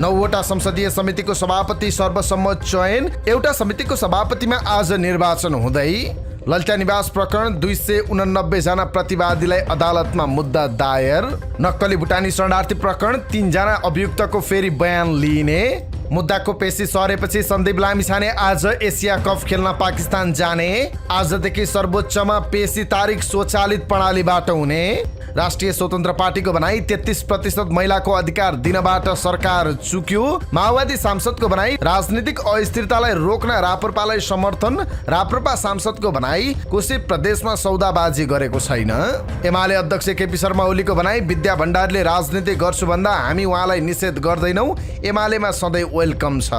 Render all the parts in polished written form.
9वटा संसदीय समितिको सभापति सर्वसम्मत चयन। एउटा समितिको सभापतिमा आज निर्वाचन हुँदै ललिता निवास प्रकरण 289 जना प्रतिवादीलाई अदालतमा मुद्दा दायर। नक्कली भुटानी शरणार्थी प्रकरण 3 जना अभियुक्तको फेरि बयान लिइने। मुद्दाको पेशी सरेपछि सन्दीप लामिछाने आज एसिया कप खेल्न पाकिस्तान जाने। आजदेखि सर्वोच्चमा पेशी तारिक स्वचालित प्रणालीबाट हुने। राष्ट्रिय स्वतन्त्र पार्टीको भनाई 33% महिलाको अधिकार दिनबाट सरकार चुक्यो। माओवादी सांसदको भनाई राजनीतिक अस्थिरतालाई रोक्न राप्रपालाई समर्थन। राप्रपा सांसदको भनाई कोशी प्रदेशमा सौदाबाजी गरेको छैन। एमाले अध्यक्ष केपी शर्मा ओलीको भनाई विद्या भण्डारीले राजनीति गर्छु भन्दा हामी उहाँलाई निषेध गर्दैनौ। एमालेमा सधैँ वेलकम छ।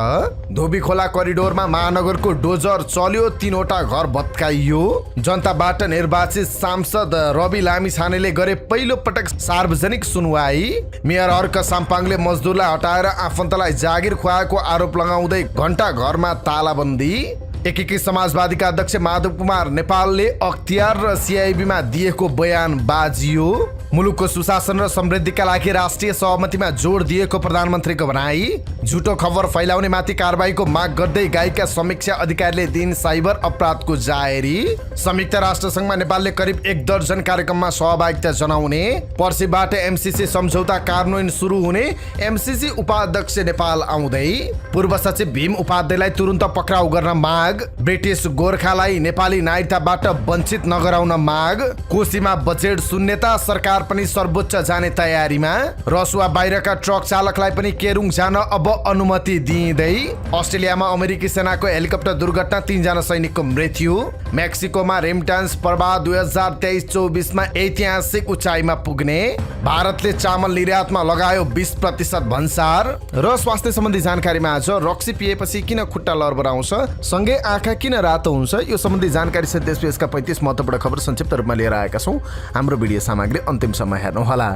धोबी खोला करिडोरमा महानगरको डोजर चल्यो, 3वटा घर भत्काइयो। जनताबाट निर्वाचित सांसद रवि लामिछानेले गरे पहिलो पटक सार्वजनिक सुनवाई। मेयर अर्क साम्पाङले मजदुरलाई हटाएर आफन्तलाई जागिर खुवाएको आरोप लगाउँदै घण्टा घरमा तालाबन्दी। एकीकृत समाजवादीका अध्यक्ष माधव कुमार नेपालले अख्तियार र सिआइबीमा दिएको बयान बाजियो। मुलुकको सुशासन र समृद्धिका लागि राष्ट्रिय सहमतिमा जोड दिएको प्रधानमन्त्रीको भनाई। झुटो खबर फैलाउने माथि कारबाहीको माग गर्दै गायिका समीक्षा अधिकारीले दिन साइबर अपराधको जाहेरी। संयुक्त राष्ट्रसङ्घमा नेपालले करिब 1 दर्जन कार्यक्रममा सहभागिता जनाउने। पर्सिबाट एमसीसी सम्झौता कार्यान्वयन सुरु हुने। एमसीसी उपाध्यक्ष नेपाल आउँदै। पूर्व सचिव भीम उपाध्यायलाई तुरुन्त पक्राउ गर्न माग। ब्रिटिश गोर्खालाई नेपाली नागरिकताबाट वञ्चित नगराउन माग। कोशीमा बजेट शून्यता, सरकार पनि सर्वोच्च जाने तयारीमा। रसुवा बाहिरका ट्रक चालकलाई पनि केरुङ जान अब अनुमति दिइँदै। अस्ट्रेलियामा अमेरिकी सेनाको हेलिकप्टर दुर्घटना, 3 जना सैनिकको मृत्यु। मेक्सिकोमा रेमिटान्स प्रवाह 2023-24 मा ऐतिहासिक उचाइमा पुग्ने। भारतले चामल निर्यातमा लगायो 20% भन्सार। र स्वास्थ्य सम्बन्धी जानकारीमा आज रक्सी पिएपछि किन खुट्टा लरबराउँछ, सँगै आँखा किन रातो हुन्छ, यो सम्बन्धी जानकारी सहित देश विदेशका 35 महत्त्वपूर्ण खबर संक्षिप्त रूपमा लिएर आएका छौँ। हाम्रो भिडियो सामग्री अन्तिमसम्म हेर्नुहोला।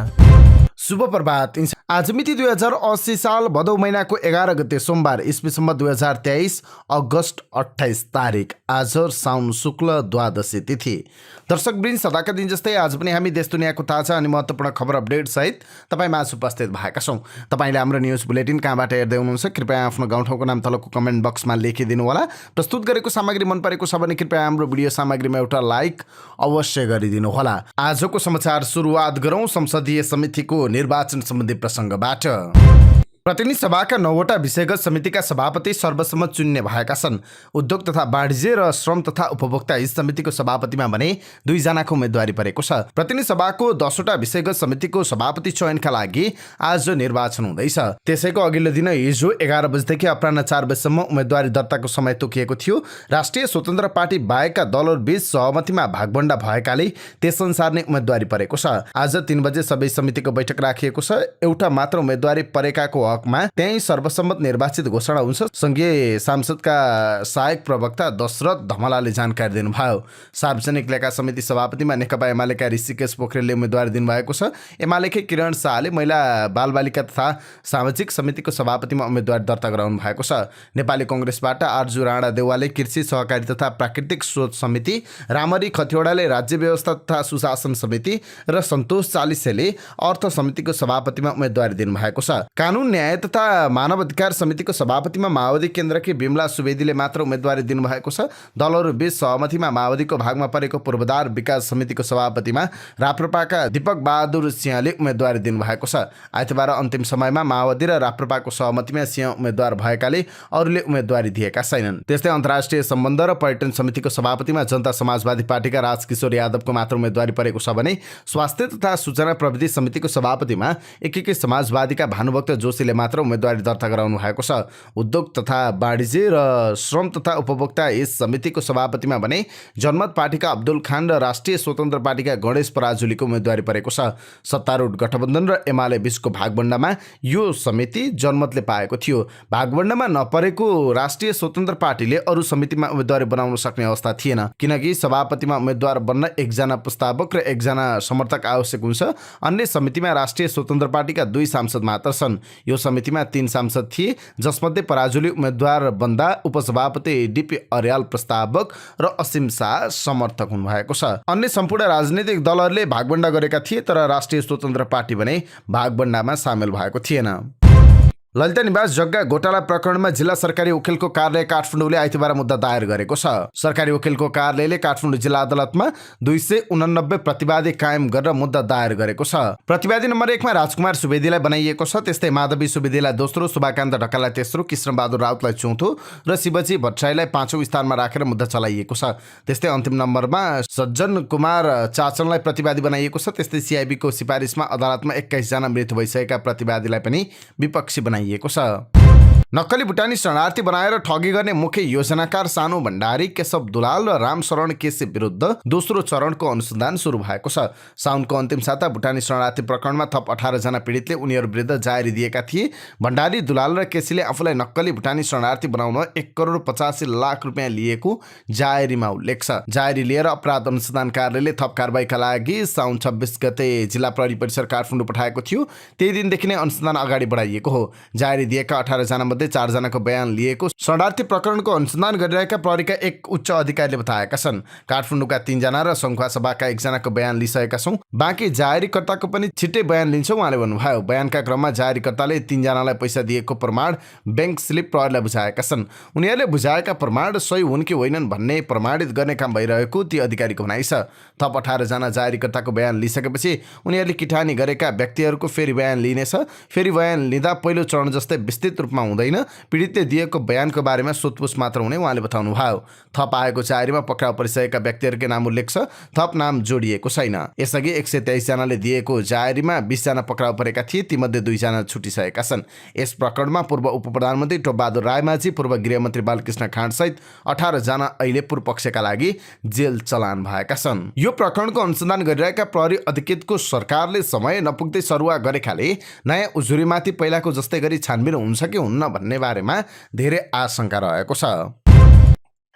शुभ प्रभात। आज मिति 2080 साल भदौ महिनाको 11 गते सोमबार, इस्वी सम्वत 2023 अगस्त 28 तारिक। आज साउन शुक्ल द्वादशी तिथि। दर्शकवृन्द, सदाका दिन जस्तै आज पनि हामी देश दुनियाँको ताजा अनि महत्त्वपूर्ण खबर अपडेट सहित तपाईँमाझ उपस्थित भएका छौँ। तपाईँले हाम्रो न्युज बुलेटिन कहाँबाट हेर्दै हुनुहुन्छ, कृपया आफ्नो गाउँठाउँको नाम तलको कमेन्ट बक्समा लेखिदिनु होला। प्रस्तुत गरेको सामग्री मन परेको छ भने कृपया हाम्रो भिडियो सामग्रीमा एउटा लाइक अवश्य गरिदिनु होला। आजको समाचार सुरुवात गरौँ संसदीय समितिको निर्वाचन सम्बन्धी प्रसङ्गबाट। प्रतिनिधि सभाका 9वटा विषयगत समितिका सभापति सर्वसम्मत चुन्ने भएका छन्। उद्योग तथा वाणिज्य र श्रम तथा उपभोक्ता हित समितिको सभापतिमा भने 2 जनाको उम्मेदवारी परेको छ। प्रतिनिधि सभाको 10वटा विषयगत समितिको सभापति चयनका लागि आज निर्वाचन हुँदैछ। त्यसैको अघिल्लो दिन हिजो 11 बजेदेखि अपराह्न 4 बजेसम्म उम्मेदवारी दर्ताको समय तोकिएको थियो। राष्ट्रिय स्वतन्त्र पार्टी बाहेकका दलहरूबीच सहमतिमा भागबण्डा भएकाले त्यसअनुसार नै उम्मेदवारी परेको छ। आज 3 बजे सबै समितिको बैठक राखिएको छ। एउटा मात्र उम्मेदवारी परेकाको हकमा त्यही सर्वसम्मत निर्वाचित घोषणा हुन्छ, संघीय सांसदका सहायक प्रवक्ता दशरथ धमलाले जानकारी दिनुभयो। सार्वजनिक लेखा समिति सभापतिमा नेकपा एमालेका ऋषिकेश पोखरेलले उम्मेदवारी दिनुभएको छ। एमालेकै किरण शाहले महिला बालबालिका तथा सामाजिक समितिको सभापतिमा उम्मेदवारी दर्ता गराउनु भएको छ। नेपाली कङ्ग्रेसबाट आर्जु राणा देउवाले कृषि सहकारी तथा प्राकृतिक स्रोत समिति, रामरी खतिवडाले राज्य व्यवस्था तथा सुशासन समिति र सन्तोष चालिसेले अर्थ समितिको सभापतिमा उम्मेदवारी दिनुभएको छ। कानुन न्याय तथा मानव अधिकार समितिको सभापतिमा माओवादी केन्द्रकी बिमला सुवेदीले मात्र उम्मेदवारी दिनुभएको छ। दलहरू बीच सहमतिमा माओवादीको भागमा परेको पूर्वाधार विकास समितिको सभापतिमा राप्रपाका दीपक बहादुर सिंहले उम्मेदवारी दिनुभएको छ। आइतबार अन्तिम समयमा माओवादी र राप्रपाको सहमतिमा सिंह उम्मेदवार भएकाले अरूले उम्मेदवारी दिएका छैनन्। त्यस्तै अन्तर्राष्ट्रिय सम्बन्ध र पर्यटन समितिको सभापतिमा जनता समाजवादी पार्टीका राजकिशोर यादवको मात्र उम्मेदवारी परेको छ भने स्वास्थ्य तथा सूचना प्रविधि समितिको सभापतिमा एकीकृत समाजवादीका भानुभक्त जोशीले मात्र उम्मेदवारी दर्ता गराउनु भएको छ। उद्योग तथा वाणिज्य र श्रम तथा उपभोक्ता हित समितिको सभापतिमा भने जनमत पार्टीका अब्दुल खान र राष्ट्रिय स्वतन्त्र पार्टीका गणेश पराजुलीको उम्मेदवारी परेको छ। सत्तारूढ गठबन्धन र एमाले बीचको भागबण्डामा यो समिति जनमतले पाएको थियो। भागबण्डामा नपरेको राष्ट्रिय स्वतन्त्र पार्टीले अरू समितिमा उम्मेदवारी बनाउन सक्ने अवस्था थिएन, किनकि सभापतिमा उम्मेदवार बन्न 1 जना प्रस्तावक र 1 जना समर्थक आवश्यक हुन्छ। अन्य समितिमा राष्ट्रिय स्वतन्त्र पार्टीका 2 सांसद मात्र छन्। यो समितिमा 3 सांसद थिए, जसमध्ये पराजुली उम्मेदवार बन्दा उपसभापति डीपी अर्याल प्रस्तावक र असीम शाह समर्थक हुनुभएको छ। अन्य सम्पूर्ण राजनीतिक दलहरूले भागबण्डा गरेका थिए, तर राष्ट्रिय स्वतन्त्र पार्टी भने भागबण्डामा सामेल भएको थिएन। ललिता निवास जग्गा घोटाला प्रकरणमा जिल्ला सरकारी वकिलको कार्यालय काठमाडौँले आइतबार मुद्दा दायर गरेको छ। सरकारी वकिलको कार्यालयले काठमाडौँ जिल्ला अदालतमा 289 प्रतिवादी कायम गरेर मुद्दा दायर गरेको छ। प्रतिवादी नम्बर 1 मा राजकुमार सुवेदीलाई बनाइएको छ। त्यस्तै माधवी सुवेदीलाई दोस्रो, शुभाकान्त ढकाललाई तेस्रो, कृष्णबहादुर राउतलाई चौथो र शिवजी भट्टराईलाई पाँचौं स्थानमा राखेर मुद्दा चलाइएको छ। त्यस्तै अन्तिम नम्बरमा सज्जन कुमार चाचनलाई प्रतिवादी बनाइएको छ। त्यस्तै सिआइबीको सिफारिसमा अदालतमा 21 जना मृत्यु भइसकेका प्रतिवादीलाई पनि विपक्षी बनाइएको छ। नक्कली भुटानी शरणार्थी बनाएर ठगी गर्ने मुख्य योजनाकार सानु भण्डारी, केशव दुलाल र रामशरण केसी विरुद्ध दोस्रो चरणको अनुसन्धान सुरु भएको छ। साउनको अन्तिम साता भुटानी शरणार्थी प्रकरणमा थप 18 जना पीडितले उनीहरू विरुद्ध जाहेरी दिएका थिए। भण्डारी, दुलाल र केसीले आफूलाई नक्कली भुटानी शरणार्थी बनाउन 1,85,00,000 रुपियाँ लिएको जाहेरीमा उल्लेख छ। जाहेरी लिएर अपराध अनुसन्धान कार्यालयले थप कारबाहीका लागि साउन 26 गते जिल्ला प्रहरी परिसर काठमाडौँ पठाएको थियो। त्यही दिनदेखि नै अनुसन्धान अगाडि बढाइएको हो। जाहेरी दिएका 18 जना मध्ये 4 जनाको बयान लिएको शरणार्थी प्रकरणको अनुसन्धान गरिरहेका प्रहरीका एक उच्च अधिकारीले बताएका छन्। काठमाडौँका 3 जना र सङ्खुवासभाका 1 जनाको बयान लिइसकेका छौँ। बाँकी जाहेरीकर्ताको पनि छिट्टै बयान लिन्छौँ उहाँले भन्नुभयो। बयानका क्रममा जाहेरीकर्ताले 3 जनालाई पैसा दिएको प्रमाण ब्याङ्क स्लिप प्रहरीलाई बुझाएका छन्। उनीहरूले बुझाएका प्रमाण सही हुन् कि होइनन् भन्ने प्रमाणित गर्ने काम भइरहेको ती अधिकारीको भनाइ छ। थप 18 जना जाहेरीकर्ताको बयान लिइसकेपछि उनीहरूले किटानी गरेका व्यक्तिहरूको फेरि बयान लिइनेछ। फेरि बयान लिँदा पहिलो चरण जस्तै विस्तृत रूपमा हुँदैन। पीडितले दिएको बयानको बारेमा सोधपुछ मात्र हुने उहाँले बताउनु भयो। थप आएको जाहेरीमा पक्राउ परिसकेका व्यक्तिहरूकै नाम उल्लेख छ। थप नाम जोडिएको छैन। यसअघि 123 जनाले दिएको जाहेरीमा 20 जना पक्राउ परेका थिए। तीमध्ये 2 जना छुटिसकेका छन्। यस प्रकरणमा पूर्व उपप्रधानमन्त्री टोपबहादुर रायमाझी, पूर्व गृहमन्त्री बालकृष्ण खाँडसहित 18 जना अहिले पूर्व पक्षका लागि जेल चलान भएका छन्। यो प्रकरणको अनुसन्धान गरिरहेका प्रहरी अधिकृतको सरकारले समय नपुग्दै सरुवा गरेकाले नयाँ उजुरीमाथि पहिलाको जस्तै गरी छानबिन हुन्छ कि हुन्न भन्ने बारेमा धेरै आशंका रहेको छ।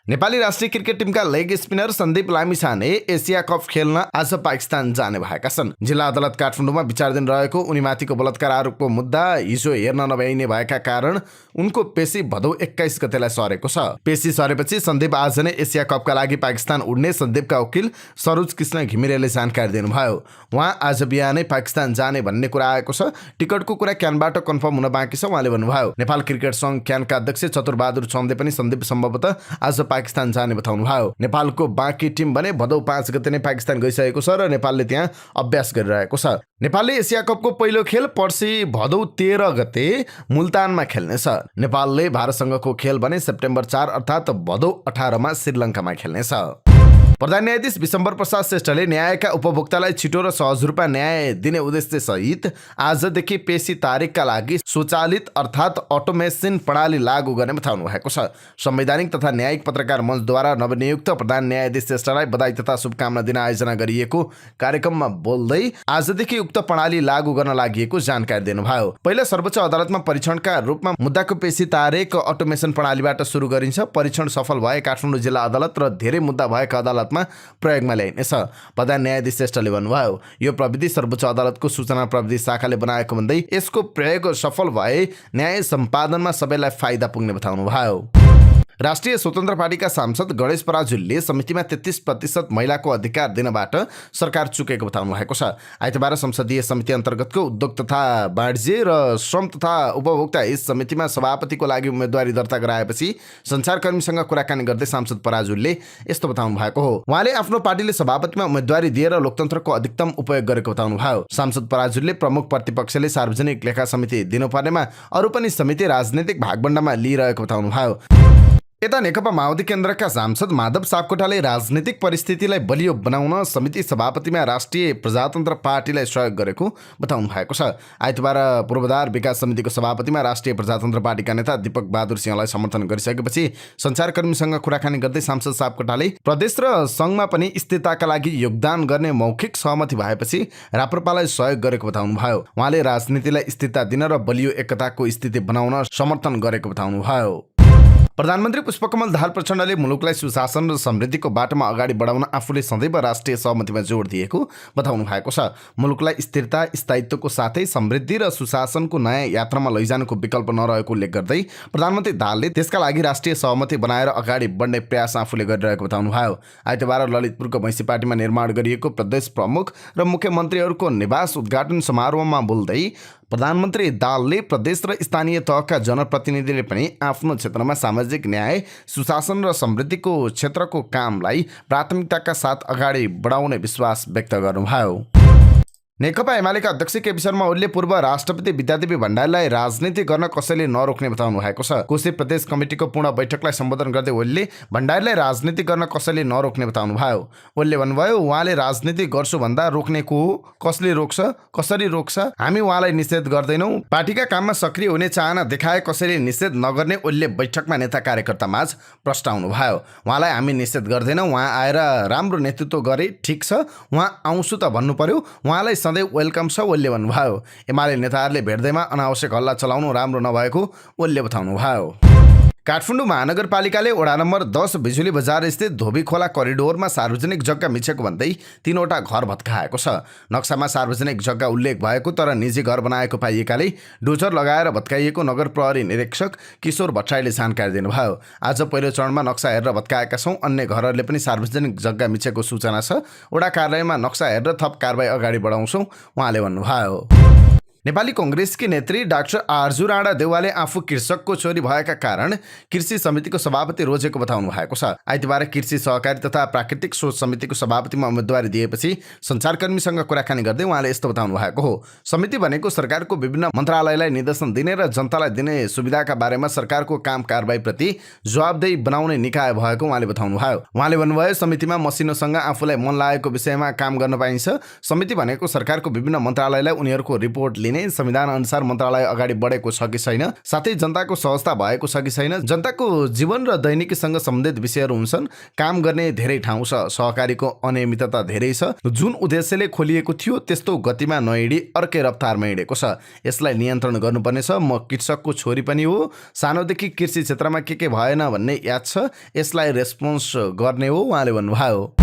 नेपाली राष्ट्रिय क्रिकेट टिमका leg spinner Sandeep Lamichhane Asia cup खेल्न आज पाकिस्तान जाने भएका छन्। जिल्ला अदालत काठमाडौँमा विचाराधीन रहेको उनीमाथिको बलात्कार आरोपको मुद्दा हिजो हेर्न नभ्याइने भएका कारण उनको पेशी भदौ 21 गतेलाई सरेको छ। पेशी सरेपछि सन्दीप आज नै एसिया कपका लागि पाकिस्तान उड्ने सन्दीपका वकिल सरोज कृष्ण घिमिरेले जानकारी दिनुभयो। उहाँ आज बिहानै पाकिस्तान जाने भन्ने कुरा आएको छ। टिकटको कुरा क्यानबाट कन्फर्म हुन बाँकी छ उहाँले भन्नुभयो। नेपाल क्रिकेट संघ क्यानका अध्यक्ष चतुरबहादुर चन्दले पनि सन्दीप सम्भवतः आज पाकिस्तान जाने बताउनु भयो। नेपालको बाँकी टिम भने भदौ 5 गते नै पाकिस्तान गइसकेको छ र नेपालले त्यहाँ अभ्यास गरिरहेको छ। नेपालले एसिया कपको पहिलो खेल पर्सि भदौ 13 गते मुल्तानमा खेल्नेछ। नेपालले भारतसँगको खेल भने सेप्टेम्बर 4 अर्थात् भदौ 18 मा श्रीलङ्कामा खेल्नेछ। प्रधान न्यायाधीश विशम्बर प्रसाद श्रेष्ठले न्यायका उपभोक्तालाई छिटो र सहज रूपमा न्याय दिने उद्देश्य सहित आजदेखि पेशी तारिखका लागि स्वचालित अर्थात् अटोमेसन प्रणाली लागू गर्ने बताउनु भएको छ। संवैधानिक तथा न्यायिक पत्रकार मञ्चद्वारा नवनियुक्त प्रधान न्यायाधीश श्रेष्ठलाई बधाई तथा शुभकामना दिन आयोजना गरिएको कार्यक्रममा बोल्दै आजदेखि उक्त प्रणाली लागू गर्न लागि जानकारी दिनुभयो। पहिला सर्वोच्च अदालतमा परीक्षणका रूपमा मुद्दाको पेशी तारिख अटोमेसन प्रणालीबाट सुरु गरिन्छ। परीक्षण सफल भए काठमाडौँ जिल्ला अदालत र धेरै मुद्दा भएका अदालतमा प्रयोगमा ल्याइनेछ। प्रधान न्यायाधीश श्रेष्ठले भन्नुभयो। यो प्रविधि सर्वोच्च अदालतको सूचना प्रविधि शाखाले बनाएको भन्दै यसको प्रयोग सफल भए न्याय सम्पादनमा सबैलाई फाइदा पुग्ने बताउनु भयो। राष्ट्रिय स्वतन्त्र पार्टीका सांसद गणेश पराजुलीले समितिमा 33% महिलाको अधिकार दिनबाट सरकार चुकेको बताउनु भएको छ। आइतबार संसदीय समिति अन्तर्गतको उद्योग तथा वाणिज्य र श्रम तथा उपभोक्ता यस समितिमा सभापतिको लागि उम्मेदवारी दर्ता गराएपछि सञ्चारकर्मीसँग कुराकानी गर्दै सांसद पराजुलीले यस्तो बताउनु भएको हो। उहाँले आफ्नो पार्टीले सभापतिमा उम्मेदवारी दिएर लोकतन्त्रको अधिकतम उपयोग गरेको बताउनु भयो। सांसद पराजुलीले प्रमुख प्रतिपक्षले सार्वजनिक लेखा समिति दिनुपर्नेमा अरू पनि समिति राजनीतिक भागबण्डामा लिइरहेको बताउनु भयो। यता नेकपा माओवादी केन्द्रका सांसद माधव सापकोटाले राजनीतिक परिस्थितिलाई बलियो बनाउन समिति सभापतिमा राष्ट्रिय प्रजातन्त्र पार्टीलाई सहयोग गरेको बताउनु भएको छ। आइतबार पूर्वाधार विकास समितिको सभापतिमा राष्ट्रिय प्रजातन्त्र पार्टीका नेता दीपक बहादुर सिंहलाई समर्थन गरिसकेपछि सञ्चारकर्मीसँग कुराकानी गर्दै सांसद सापकोटाले प्रदेश र सङ्घमा पनि स्थिरताका लागि योगदान गर्ने मौखिक सहमति भएपछि राप्रपालाई सहयोग गरेको बताउनु भयो। उहाँले राजनीतिलाई स्थिरता दिन र बलियो एकताको स्थिति बनाउन समर्थन गरेको बताउनु भयो। प्रधानमन्त्री पुष्पकमल दाहाल प्रचण्डले मुलुकलाई सुशासन र समृद्धिको बाटोमा अगाडि बढाउन आफूले सदैव राष्ट्रिय सहमतिमा जोड दिएको बताउनु भएको छ। मुलुकलाई स्थिरता स्थायित्वको साथै समृद्धि र सुशासनको नयाँ यात्रामा लैजानुको विकल्प नरहेको उल्लेख गर्दै प्रधानमन्त्री दाहालले त्यसका लागि राष्ट्रिय सहमति बनाएर अगाडि बढ्ने प्रयास आफूले गरिरहेको बताउनु भयो। आइतबार ललितपुरको भैँसीपाटीमा निर्माण गरिएको प्रदेश प्रमुख र मुख्यमन्त्रीहरूको निवास उद्घाटन समारोहमा बोल्दै प्रधानमन्त्री दाहालले प्रदेश र स्थानीय तहका जनप्रतिनिधिले पनि आफ्नो क्षेत्रमा सामाजिक न्याय, सुशासन र समृद्धिको क्षेत्रको कामलाई प्राथमिकताका साथ अगाडि बढाउने विश्वास व्यक्त गर्नुभयो। नेकपा एमालेका अध्यक्ष केपी शर्मा ओलीले पूर्व राष्ट्रपति विद्यादेवी भण्डारीलाई राजनीति गर्न कसैले नरोक्ने बताउनु भएको छ। कोशी प्रदेश कमिटिको पूर्ण बैठकलाई सम्बोधन गर्दै ओलीले भण्डारीलाई राजनीति गर्न कसैले नरोक्ने बताउनु भयो। ओलीले भन्नुभयो, उहाँले राजनीति गर्छु भन्दा रोक्ने को हो, कसले रोक्छ, कसरी रोक्छ, हामी उहाँलाई निषेध गर्दैनौँ। पार्टीका काममा सक्रिय हुने चाहना देखाए कसैले निषेध नगर्ने ओलीले बैठकमा नेता कार्यकर्तामाझ प्रस्ताउनु भयो। उहाँलाई हामी निषेध गर्दैनौँ, उहाँ आएर राम्रो नेतृत्व गरे ठिक छ, उहाँ आउँछु त भन्नु पर्यो, उहाँलाई सधैँ वेलकम छ ओलीले भन्नुभयो। एमाले नेताहरूले भेट्दैमा अनावश्यक हल्ला चलाउनु राम्रो नभएको ओलीले बताउनु भयो। काठमाडौँ महानगरपालिकाले वडा नम्बर 10 बिजुली बजार स्थित धोबी खोला करिडोरमा सार्वजनिक जग्गा मिचेको भन्दै 3वटा घर भत्काएको छ। नक्सामा सार्वजनिक जग्गा उल्लेख भएको तर निजी घर बनाएको पाइएकाले डोजर लगाएर भत्काइएको नगर प्रहरी निरीक्षक किशोर भट्टराईले जानकारी दिनुभयो। आज पहिलो चरणमा नक्सा हेरेर भत्काएका छौँ, अन्य घरहरूले पनि सार्वजनिक जग्गा मिचेको सूचना छ। वडा कार्यालयमा नक्सा हेरेर थप कारबाही अगाडि बढाउँछौँ उहाँले भन्नुभयो। नेपाली कांग्रेसकी नेत्री डाक्टर आरजु राणा देउवाले आफू कृषकको छोरी भएका कारण कृषि समितिको सभापति रोजेको बताउनु भएको छ। आइतबार कृषि सहकारी तथा प्राकृतिक स्रोत समितिको सभापतिमा उम्मेदवारी दिएपछि सञ्चारकर्मीसँग कुराकानी गर्दै उहाँले यस्तो बताउनु भएको हो। समिति भनेको सरकारको विभिन्न मन्त्रालयलाई निर्देशन दिने र जनतालाई दिने सुविधाका बारेमा सरकारको काम कारबाहीप्रति जवाबदेही बनाउने निकाय भएको उहाँले बताउनुभयो। उहाँले भन्नुभयो, समितिमा मसिनोसँग आफूलाई मन लागेको विषयमा काम गर्न पाइन्छ। समिति भनेको सरकारको विभिन्न मन्त्रालयलाई उनीहरूको रिपोर्ट लिने, संविधान अनुसार मन्त्रालय अगाडि बढेको छ कि छैन, साथै जनताको सहजता भएको छ कि छैन, जनताको जीवन र दैनिकीसँग सम्बन्धित विषयहरू हुन्छन्। काम गर्ने धेरै ठाउँ छ, सहकारीको अनियमितता धेरै छ, जुन उद्देश्यले खोलिएको थियो त्यस्तो गतिमा नहिँडी अर्कै रफ्तारमा हिँडेको छ। यसलाई नियन्त्रण गर्नुपर्नेछ। म कृषकको छोरी पनि हो, सानोदेखि कृषि क्षेत्रमा के भएन भन्ने याद छ, यसलाई रेस्पोन्स गर्ने हो उहाँले भन्नुभयो।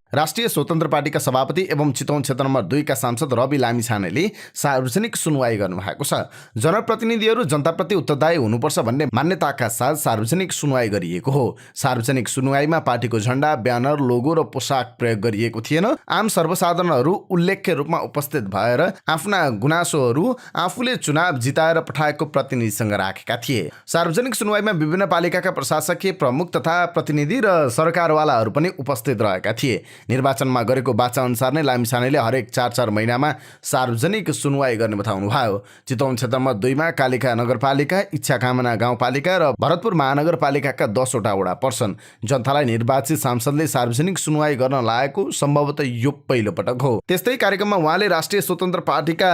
राष्ट्रिय स्वतन्त्र पार्टीका सभापति एवं चितवन क्षेत्र नम्बर 2 का सांसद रवि लामिछानेले सार्वजनिक सुनवाई गर्नुभएको छ। जनप्रतिनिधिहरू जनताप्रति उत्तरदायी हुनुपर्छ भन्ने मान्यताका साथ सार्वजनिक सुनवाई गरिएको हो। सार्वजनिक सुनवाईमा पार्टीको झण्डा, ब्यानर, लोगो र पोसाक प्रयोग गरिएको थिएन। आम सर्वसाधारणहरू उल्लेख्य रूपमा उपस्थित भएर आफ्ना गुनासोहरू आफूले चुनाव जिताएर पठाएको प्रतिनिधिसँग राखेका थिए। सार्वजनिक सुनवाईमा विभिन्न पालिकाका प्रशासकीय प्रमुख तथा प्रतिनिधि र सरकारवालाहरू पनि उपस्थित रहेका थिए। निर्वाचनमा गरेको बाचा अनुसार नै लामिछानेले हरेक 4-4 महिनामा सार्वजनिक सुनवाई गर्ने बताउनु भयो। चितवन क्षेत्रमा 2मा कालिका नगरपालिका, इच्छाकामना गाउँपालिका र भरतपुर महानगरपालिकाका 10वटा वडा पर्छन्। जनतालाई निर्वाचित सांसदले सार्वजनिक सुनवाई गर्न लागेको सम्भवतः यो पहिलो पटक हो। त्यस्तै कार्यक्रममा उहाँले राष्ट्रिय स्वतन्त्र पार्टीका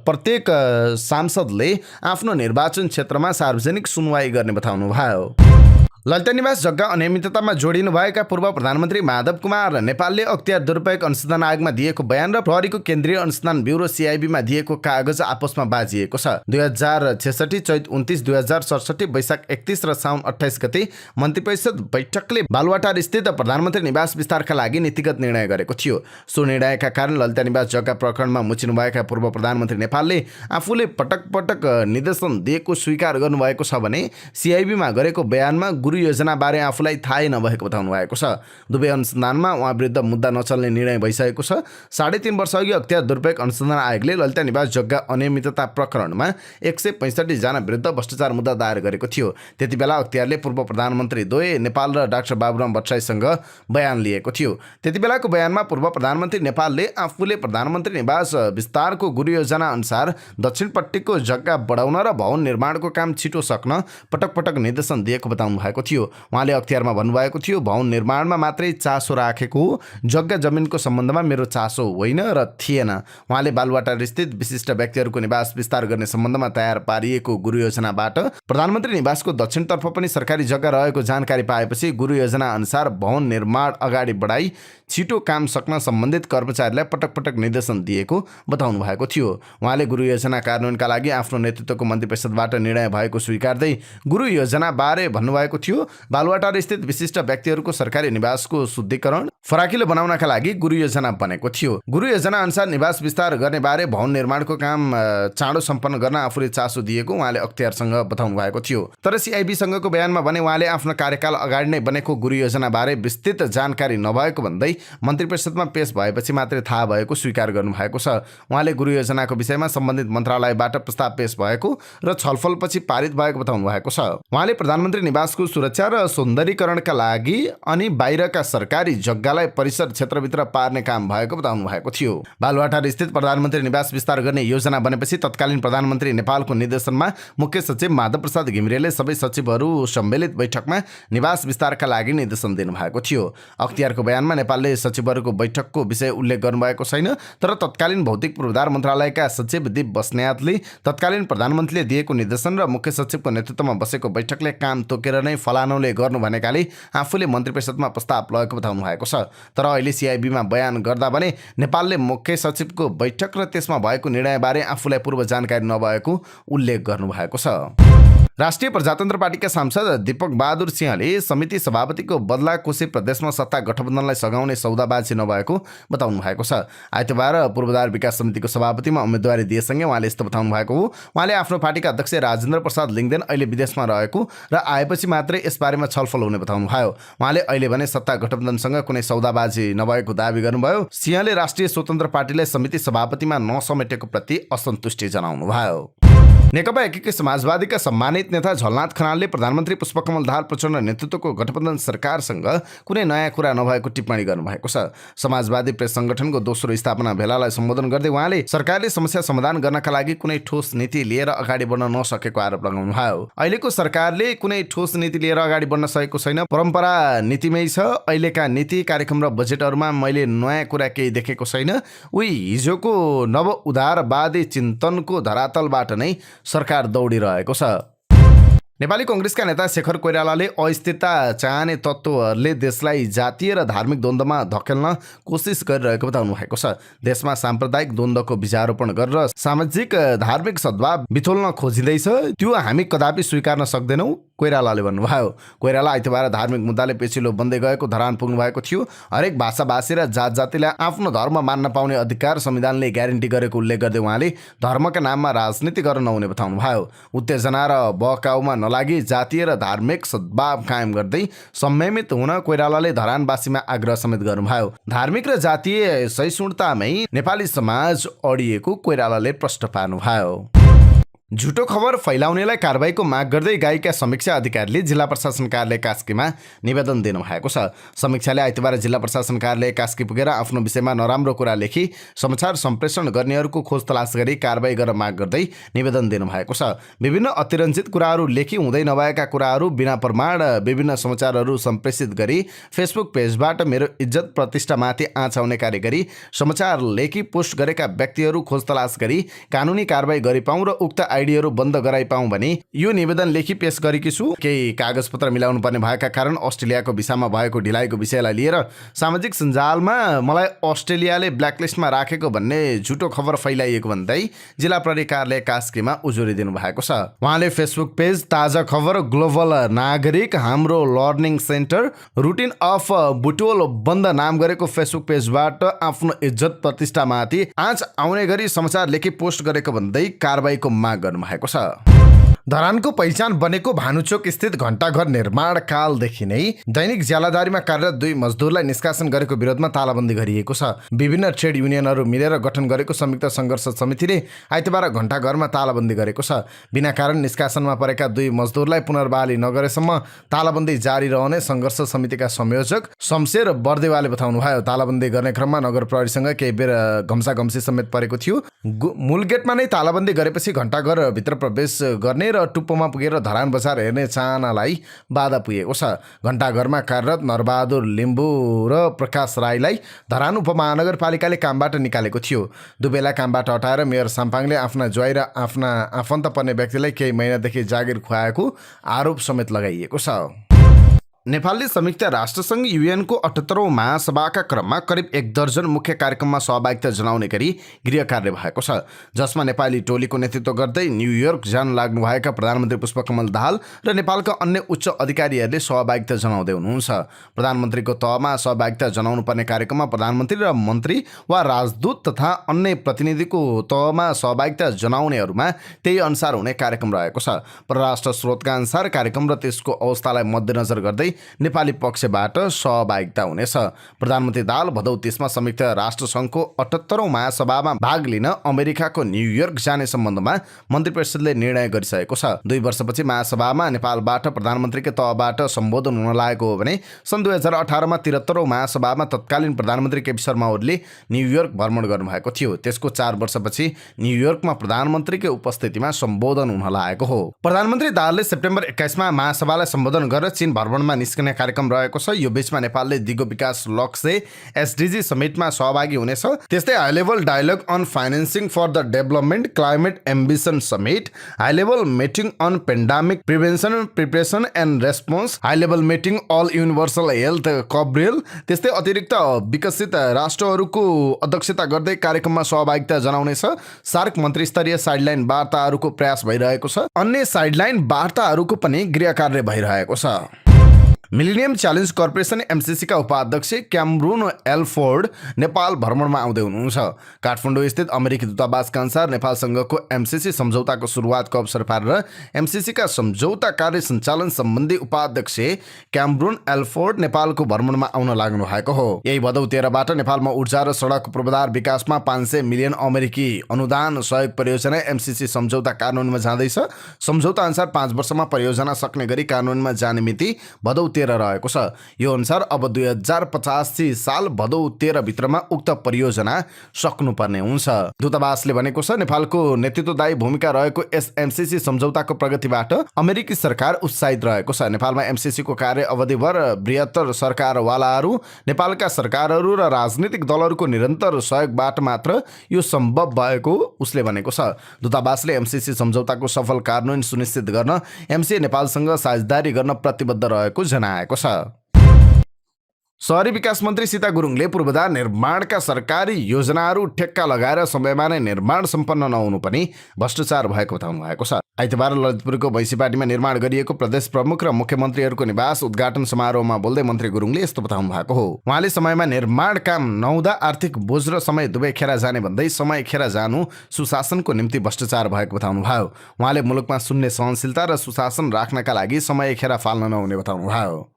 प्रत्येक सांसदले आफ्नो निर्वाचन क्षेत्रमा सार्वजनिक सुनवाई गर्ने बताउनु भयो। ललिता निवास जग्गा अनियमिततामा जोडिनुभएका पूर्व प्रधानमन्त्री माधव कुमार नेपालले अख्तियार दुरुपयोग अनुसन्धान आयोगमा दिएको बयान र प्रहरीको केन्द्रीय अनुसन्धान ब्युरो CIBमा दिएको कागज आपसमा बाजिएको छ। 2066 चैत 29, 2067 वैशाख 31 र साउन 28 गते मन्त्रीपरिषद बैठकले बालुवाटार स्थित प्रधानमन्त्री निवास विस्तारका लागि नीतिगत निर्णय गरेको थियो। सो निर्णयका कारण ललिता निवास जग्गा प्रकरणमा मुचिनुभएका पूर्व प्रधानमन्त्री नेपालले आफूले पटक पटक निर्देशन दिएको स्वीकार गर्नुभएको छ भने CIBमा गरेको बयानमा योजना बारे आफूलाई थाहै नभएको बताउनु भएको छ। दुवै अनुसन्धानमा उहाँ विरुद्ध मुद्दा नचल्ने निर्णय भइसकेको छ। 3.5 वर्ष अघि अख्तियार दुरुपयोग अनुसन्धान आयोगले ललिता निवास जग्गा अनियमितता प्रकरणमा 165 जना विरुद्ध भ्रष्टाचार मुद्दा दायर गरेको थियो। त्यति बेला अख्तियारले पूर्व प्रधानमन्त्री द्वय नेपाल र डाक्टर बाबुराम भट्टराईसँग बयान लिएको थियो। त्यति बेलाको बयानमा पूर्व प्रधानमन्त्री नेपालले आफूले प्रधानमन्त्री निवास विस्तारको गुरु योजना अनुसार दक्षिणपट्टिको जग्गा बढाउन र भवन निर्माणको काम छिटो सक्न पटक पटक निर्देशन दिएको बताउनु भएको थियो। उहाँले अख्तियारमा भन्नुभएको थियो, भवन निर्माणमा मात्रै चासो राखेको हो, जग्गा जमिनको सम्बन्धमा मेरो चासो होइन र थिएन। उहाँले बालुवाटार स्थित विशिष्ट व्यक्तिहरूको निवास विस्तार गर्ने सम्बन्धमा तयार पारिएको गुरु योजनाबाट प्रधानमन्त्री निवासको दक्षिणतर्फ पनि सरकारी जग्गा रहेको जानकारी पाएपछि गुरु योजना अनुसार भवन निर्माण अगाडि बढाई छिटो काम सक्न सम्बन्धित कर्मचारीलाई पटक पटक निर्देशन दिएको बताउनु भएको थियो। उहाँले गुरु योजना कार्यान्वयनका लागि आफ्नो नेतृत्वको मन्त्रीपरिषदबाट निर्णय भएको स्वीकार्दै गुरु योजना बारे भन्नुभएको थियो। बालुवाटार स्थित विशिष्ट व्यक्तिहरूको सरकारी निवासको शुद्धिकरण, फराकिलो बनाउनका लागि गुरु योजना बनेको थियो। गुरु योजना अनुसार निवास विस्तार गर्ने बारे भवन निर्माणको काम चाँडो सम्पन्न गर्न आफूले चासो दिएको उहाँले अख्तियारसँग बताउनु भएको थियो। तर सिआइबीसँगको बयानमा भने उहाँले आफ्नो कार्यकाल अगाडि नै बनेको गुरु योजना बारे विस्तृत जानकारी नभएको भन्दै मन्त्री परिषदमा पेश भएपछि मात्रै थाहा भएको स्वीकार गर्नुभएको छ। उहाँले गुरु योजनाको विषयमा सम्बन्धित मन्त्रालयबाट प्रस्ताव पेश भएको र छलफलपछि पारित भएको बताउनु भएको छ। उहाँले प्रधानमन्त्री निवासको सुरक्षा र सौन्दर्यीकरणका लागि अनि बाहिरका सरकारी जग्गा परिसर क्षेत्रभित्र पार्ने काम भएको बताउनु भएको थियो। बालुवाटार स्थित प्रधानमन्त्री निवास विस्तार गर्ने योजना बनेपछि तत्कालीन प्रधानमन्त्री नेपालको निर्देशनमा मुख्य सचिव माधव प्रसाद घिमिरेले सबै सचिवहरू सम्मिलित बैठकमा निवास विस्तारका लागि निर्देशन दिनुभएको थियो। अख्तियारको बयानमा नेपालले सचिवहरूको बैठकको विषय उल्लेख गर्नुभएको छैन, तर तत्कालीन भौतिक पूर्वाधार मन्त्रालयका सचिव दीप बस्नेतले तत्कालीन प्रधानमन्त्रीले दिएको निर्देशन र मुख्य सचिवको नेतृत्वमा बसेको बैठकले काम तोकेर नै फलानुले गर्नु भनेकाले आफूले मन्त्री परिषदमा प्रस्ताव लगेको बताउनु भएको छ। तर अहिले सिआइबीमा बयान गर्दा भने नेपालले मुख्य सचिवको बैठक र त्यसमा भएको निर्णयबारे आफूलाई पूर्व जानकारी नभएको उल्लेख गर्नुभएको छ। राष्ट्रिय प्रजातन्त्र पार्टीका सांसद दीपक बहादुर सिंहले समिति सभापतिको बदला कोशी प्रदेशमा सत्ता गठबन्धनलाई सघाउने सौदाबाजी नभएको बताउनु भएको छ। आइतबार पूर्वाधार विकास समितिको सभापतिमा उम्मेदवारी दिएसँगै उहाँले यस्तो बताउनु भएको हो। उहाँले आफ्नो पार्टीका अध्यक्ष राजेन्द्र प्रसाद लिङ्गदेन अहिले विदेशमा रहेको र आएपछि मात्रै यसबारेमा छलफल हुने बताउनु भयो। उहाँले अहिले भने सत्ता गठबन्धनसँग कुनै सौदाबाजी नभएको दावी गर्नुभयो। सिंहले राष्ट्रिय स्वतन्त्र पार्टीलाई समिति सभापतिमा नसमेटेको प्रति असन्तुष्टि जनाउनु भयो। नेकपा एकीकृत समाजवादीका सम्मानित नेता झलनाथ खनालले प्रधानमन्त्री पुष्पकमल दाहाल प्रचण्ड नेतृत्वको गठबन्धन सरकारसँग कुनै नयाँ कुरा नभएको टिप्पणी गर्नुभएको छ। समाजवादी प्रेस संगठनको दोस्रो स्थापना भेलालाई सम्बोधन गर्दै उहाँले सरकारले समस्या समाधान गर्नका लागि कुनै ठोस नीति लिएर अगाडि बढ्न नसकेको आरोप लगाउनुभयो। अहिलेको सरकारले कुनै ठोस नीति लिएर अगाडि बढ्न सकेको छैन, परम्परा नीतिमै छ। अहिलेका नीति कार्यक्रम र बजेटहरूमा मैले नयाँ कुरा केही देखेको छैन। उही हिजोको नव उदारवादी चिन्तनको धरातलबाट नै सरकार दौडिरहेको छ। नेपाली कांग्रेसका नेता शेखर कोइरालाले अस्थिरता चाहने तत्त्वहरूले देशलाई जातीय र धार्मिक द्वन्द्वमा धकेल्न कोसिस गरिरहेको बताउनु भएको छ। देशमा साम्प्रदायिक द्वन्द्वको बीजारोपण गरेर सामाजिक धार्मिक सद्भाव बिथोल्न खोजिँदैछ, त्यो हामी कदापि स्वीकार्न सक्दैनौँ, कोइरालाले भन्नुभयो। कोइराला आइतबार धार्मिक मुद्दाले पेचिलो बन्दै गएको धरान पुग्नु भएको थियो। हरेक भाषाभाषी र जात जातिलाई आफ्नो धर्म मान्न पाउने अधिकार संविधानले ग्यारेन्टी गरेको उल्लेख गर्दै उहाँले धर्मका नाममा राजनीति गर्न नहुने बताउनु भयो। उत्तेजना र बहकाउमा नलागी जातीय र धार्मिक सद्भाव कायम गर्दै संयमित हुन कोइरालाले धरानवासीमा आग्रह समेत गर्नुभयो। धार्मिक र जातीय सहिष्णुतामै नेपाली समाज अडिएको कोइरालाले प्रश्न पार्नुभयो। झुटो खबर फैलाउनेलाई कारबाहीको माग गर्दै गाईका समीक्षा अधिकारीले जिल्ला प्रशासन कार्यालय कास्कीमा निवेदन दिनुभएको छ। समीक्षाले आइतबार जिल्ला प्रशासन कार्यालय कास्की पुगेर आफ्नो विषयमा नराम्रो कुरा लेखी समाचार सम्प्रेषण गर्नेहरूको खोज तलास गरी कारबाही गर्न माग गर्दै निवेदन दिनुभएको छ। विभिन्न अतिरञ्जित कुराहरू लेखी हुँदै नभएका कुराहरू बिना प्रमाण विभिन्न समाचारहरू सम्प्रेषित गरी फेसबुक पेजबाट मेरो इज्जत प्रतिष्ठामाथि आँच आउने कार्य गरी समाचार लेखी पोस्ट गरेका व्यक्तिहरू खोज तलास गरी कानुनी कारबाही गरिपाउँ र उक्त आइडीहरू बन्द गराइपाउँ भने यो निवेदन लेखी पेश गरेकी छु। केही कागजपत्र मिलाउनु पर्ने भएका कारण अस्ट्रेलियाको भिसामा भएको ढिलाइको विषयलाई लिएर सामाजिक सञ्जालमा मलाई अस्ट्रेलियाले ब्ल्याकलिस्टमा राखेको भन्ने झुटो खबर फैलाइएको भन्दै जिल्ला प्रहरी कार्यालय कास्कीमा उजुरी दिनुभएको छ। उहाँले फेसबुक पेज ताजा खबर ग्लोबल नागरिक हाम्रो learning centre routine of Butwal बन्द नाम गरेको फेसबुक पेजबाट आफ्नो इज्जत प्रतिष्ठामाथि आँच आउने गरी समाचार लेखी पोस्ट गरेको भन्दै कारबाहीको माग गर्नुभएको छ। धरानको पहिचान बनेको भानुचोक स्थित घण्टाघर निर्माण कालदेखि नै दैनिक ज्यालादारीमा कार्यरत 2 मजदुरलाई निष्कासन गरेको विरोधमा तालाबन्दी गरिएको छ। विभिन्न ट्रेड युनियनहरू मिलेर गठन गरेको संयुक्त संघर्ष समितिले आइतबार घण्टाघरमा तालाबन्दी गरेको छ। बिना कारण निष्कासनमा परेका 2 मजदुरलाई पुनर्बहाली नगरेसम्म तालाबन्दी जारी रहने संघर्ष समितिका संयोजक शमशेर बर्देवाले बताउनुभयो। तालाबन्दी गर्ने क्रममा नगर प्रहरीसँग केही बेर घम्साघम्सी समेत परेको थियो। मूल गेटमा नै तालाबन्दी गरेपछि घण्टाघर भित्र प्रवेश गर्ने र टुप्पोमा पुगेर धरान बजार हेर्ने चाहनालाई बाधा पुगेको छ। घण्टाघरमा कार्यरत नरबहादुर लिम्बू र प्रकाश राईलाई धरान उपमहानगरपालिकाले कामबाट निकालेको थियो। दुवैलाई कामबाट हटाएर मेयर साम्पाङले आफ्ना ज्वाइँ र आफ्ना आफन्त पर्ने व्यक्तिलाई केही महिनादेखि जागिर खुवाएको आरोप समेत लगाइएको छ। नेपालले संयुक्त राष्ट्रसङ्घ युएनको 78औं महासभाका क्रममा करिब 1 दर्जन मुख्य कार्यक्रममा सहभागिता जनाउने गरी गृह कार्य भएको छ, जसमा नेपाली टोलीको नेतृत्व गर्दै न्युयोर्क जान लाग्नुभएका प्रधानमन्त्री पुष्पकमल दाहाल र नेपालका अन्य उच्च अधिकारीहरूले सहभागिता जनाउँदै हुनुहुन्छ। प्रधानमन्त्रीको तहमा सहभागिता जनाउनु पर्ने कार्यक्रममा प्रधानमन्त्री र मन्त्री वा राजदूत तथा अन्य प्रतिनिधिको तहमा सहभागिता जनाउनेहरूमा त्यही अनुसार हुने कार्यक्रम रहेको छ। परराष्ट्र स्रोतका अनुसार कार्यक्रम र त्यसको अवस्थालाई मध्यनजर गर्दै नेपाली पक्षबाट सहभागिता हुनेछ। प्रधानमन्त्री दाहाल भदौ 30 मा संयुक्त राष्ट्रसङ्घको 78औं महासभामा भाग लिन अमेरिकाको न्युयोर्क जाने सम्बन्धमा मन्त्री परिषदले निर्णय गरिसकेको छ। 2 वर्षपछि महासभामा नेपालबाट प्रधानमन्त्रीको तहबाट सम्बोधन हुन लागेको हो भने सन् 2018 मा 73औं महासभामा तत्कालीन प्रधानमन्त्री केपी शर्मा ओलीले न्युयोर्क भ्रमण गर्नुभएको थियो। त्यसको 4 वर्षपछि न्युयोर्कमा प्रधानमन्त्रीको उपस्थितिमा सम्बोधन हुन लागेको हो। प्रधानमन्त्री दाहालले सेप्टेम्बर 21 मा महासभालाई सम्बोधन गरेर चीन भ्रमणमा निस्कने कार्यक्रम रहेको छ। यो बीचमा नेपालले दिगो विकास लक्ष्य एसडीजी समिटमा सहभागी हुनेछ। त्यस्तै high level dialogue on financing for the development climate ambition summit, high level meeting on pandemic prevention preparation and response, high level meeting on universal health coverage, त्यस्तै अतिरिक्त विकसित राष्ट्रहरूको अध्यक्षता गर्दै कार्यक्रममा सहभागिता जनाउनेछ। सार्क मन्त्री स्तरीय साइडलाइन वार्ताहरूको प्रयास भइरहेको छ। अन्य साइडलाइन वार्ताहरूको पनि गृह कार्य भइरहेको छ। मिलेनियम च्यालेन्ज कर्पोरेसन एमसीसीका उपाध्यक्ष क्यामरून एल्फोर्ड नेपाल भ्रमणमा आउँदै हुनुहुन्छ। काठमाडौँ स्थित अमेरिकी दूतावासका अनुसार नेपालसँगको एमसीसी सम्झौताको सुरुवातको अवसर पारेर एमसीसीका सम्झौता कार्य सञ्चालन सम्बन्धी उपाध्यक्ष क्यामरून एल्फोर्ड नेपालको भ्रमणमा आउन लाग्नु भएको हो। यही भदौ 13 बाट नेपालमा ऊर्जा र सडक पूर्वाधार विकासमा 500 मिलियन अमेरिकी अनुदान सहयोग परियोजना एमसीसी सम्झौता कार्यान्वयनमा जाँदैछ। सम्झौता अनुसार 5 वर्षमा परियोजना सक्ने गरी कार्यान्वयनमा जाने मिति भदौ 13 रहेको छ। यो अनुसार अब 2085 साल भदौ 13 भित्रमा उक्त परियोजना सक्नुपर्ने हुन्छ। दूतावासले भनेको छ नेपालको नेतृत्वदायी भूमिका रहेको यस एमसीसी सम्झौताको प्रगतिबाट अमेरिकी सरकार उत्साहित रहेको छ। नेपालमा एमसीसीको कार्य अवधिभर बृहत्तर सरकारवालाहरू, नेपालका सरकारहरू र राजनीतिक दलहरूको निरन्तर सहयोगबाट मात्र यो सम्भव भएको उसले भनेको छ। दूतावासले एमसीसी सम्झौताको सफल कार्यान्वयन सुनिश्चित गर्न एमसीए नेपालसँग साझेदारी गर्न प्रतिबद्ध रहेको जनाएको छ। शहरी विकास मन्त्री सीता गुरुङले पूर्वाधार निर्माणका सरकारी योजनाहरू ठेक्का लगाएर समयमा नै निर्माण सम्पन्न नहुनु पनि भ्रष्टाचार भएको बताउनु भएको छ। आइतबार ललितपुरको भैँसीपाटीमा निर्माण गरिएको प्रदेश प्रमुख र मुख्यमन्त्रीहरूको निवास उद्घाटन समारोहमा बोल्दै मन्त्री गुरुङले यस्तो बताउनु भएको हो। उहाँले समयमा निर्माण काम नहुँदा आर्थिक बोझ र समय दुवै खेर जाने भन्दै समय खेर जानु सुशासनको निम्ति भ्रष्टाचार भएको बताउनु भयो। उहाँले मुलुकमा शून्य सहनशीलता र सुशासन राख्नका लागि समय खेर फाल्न नहुने बताउनु भयो।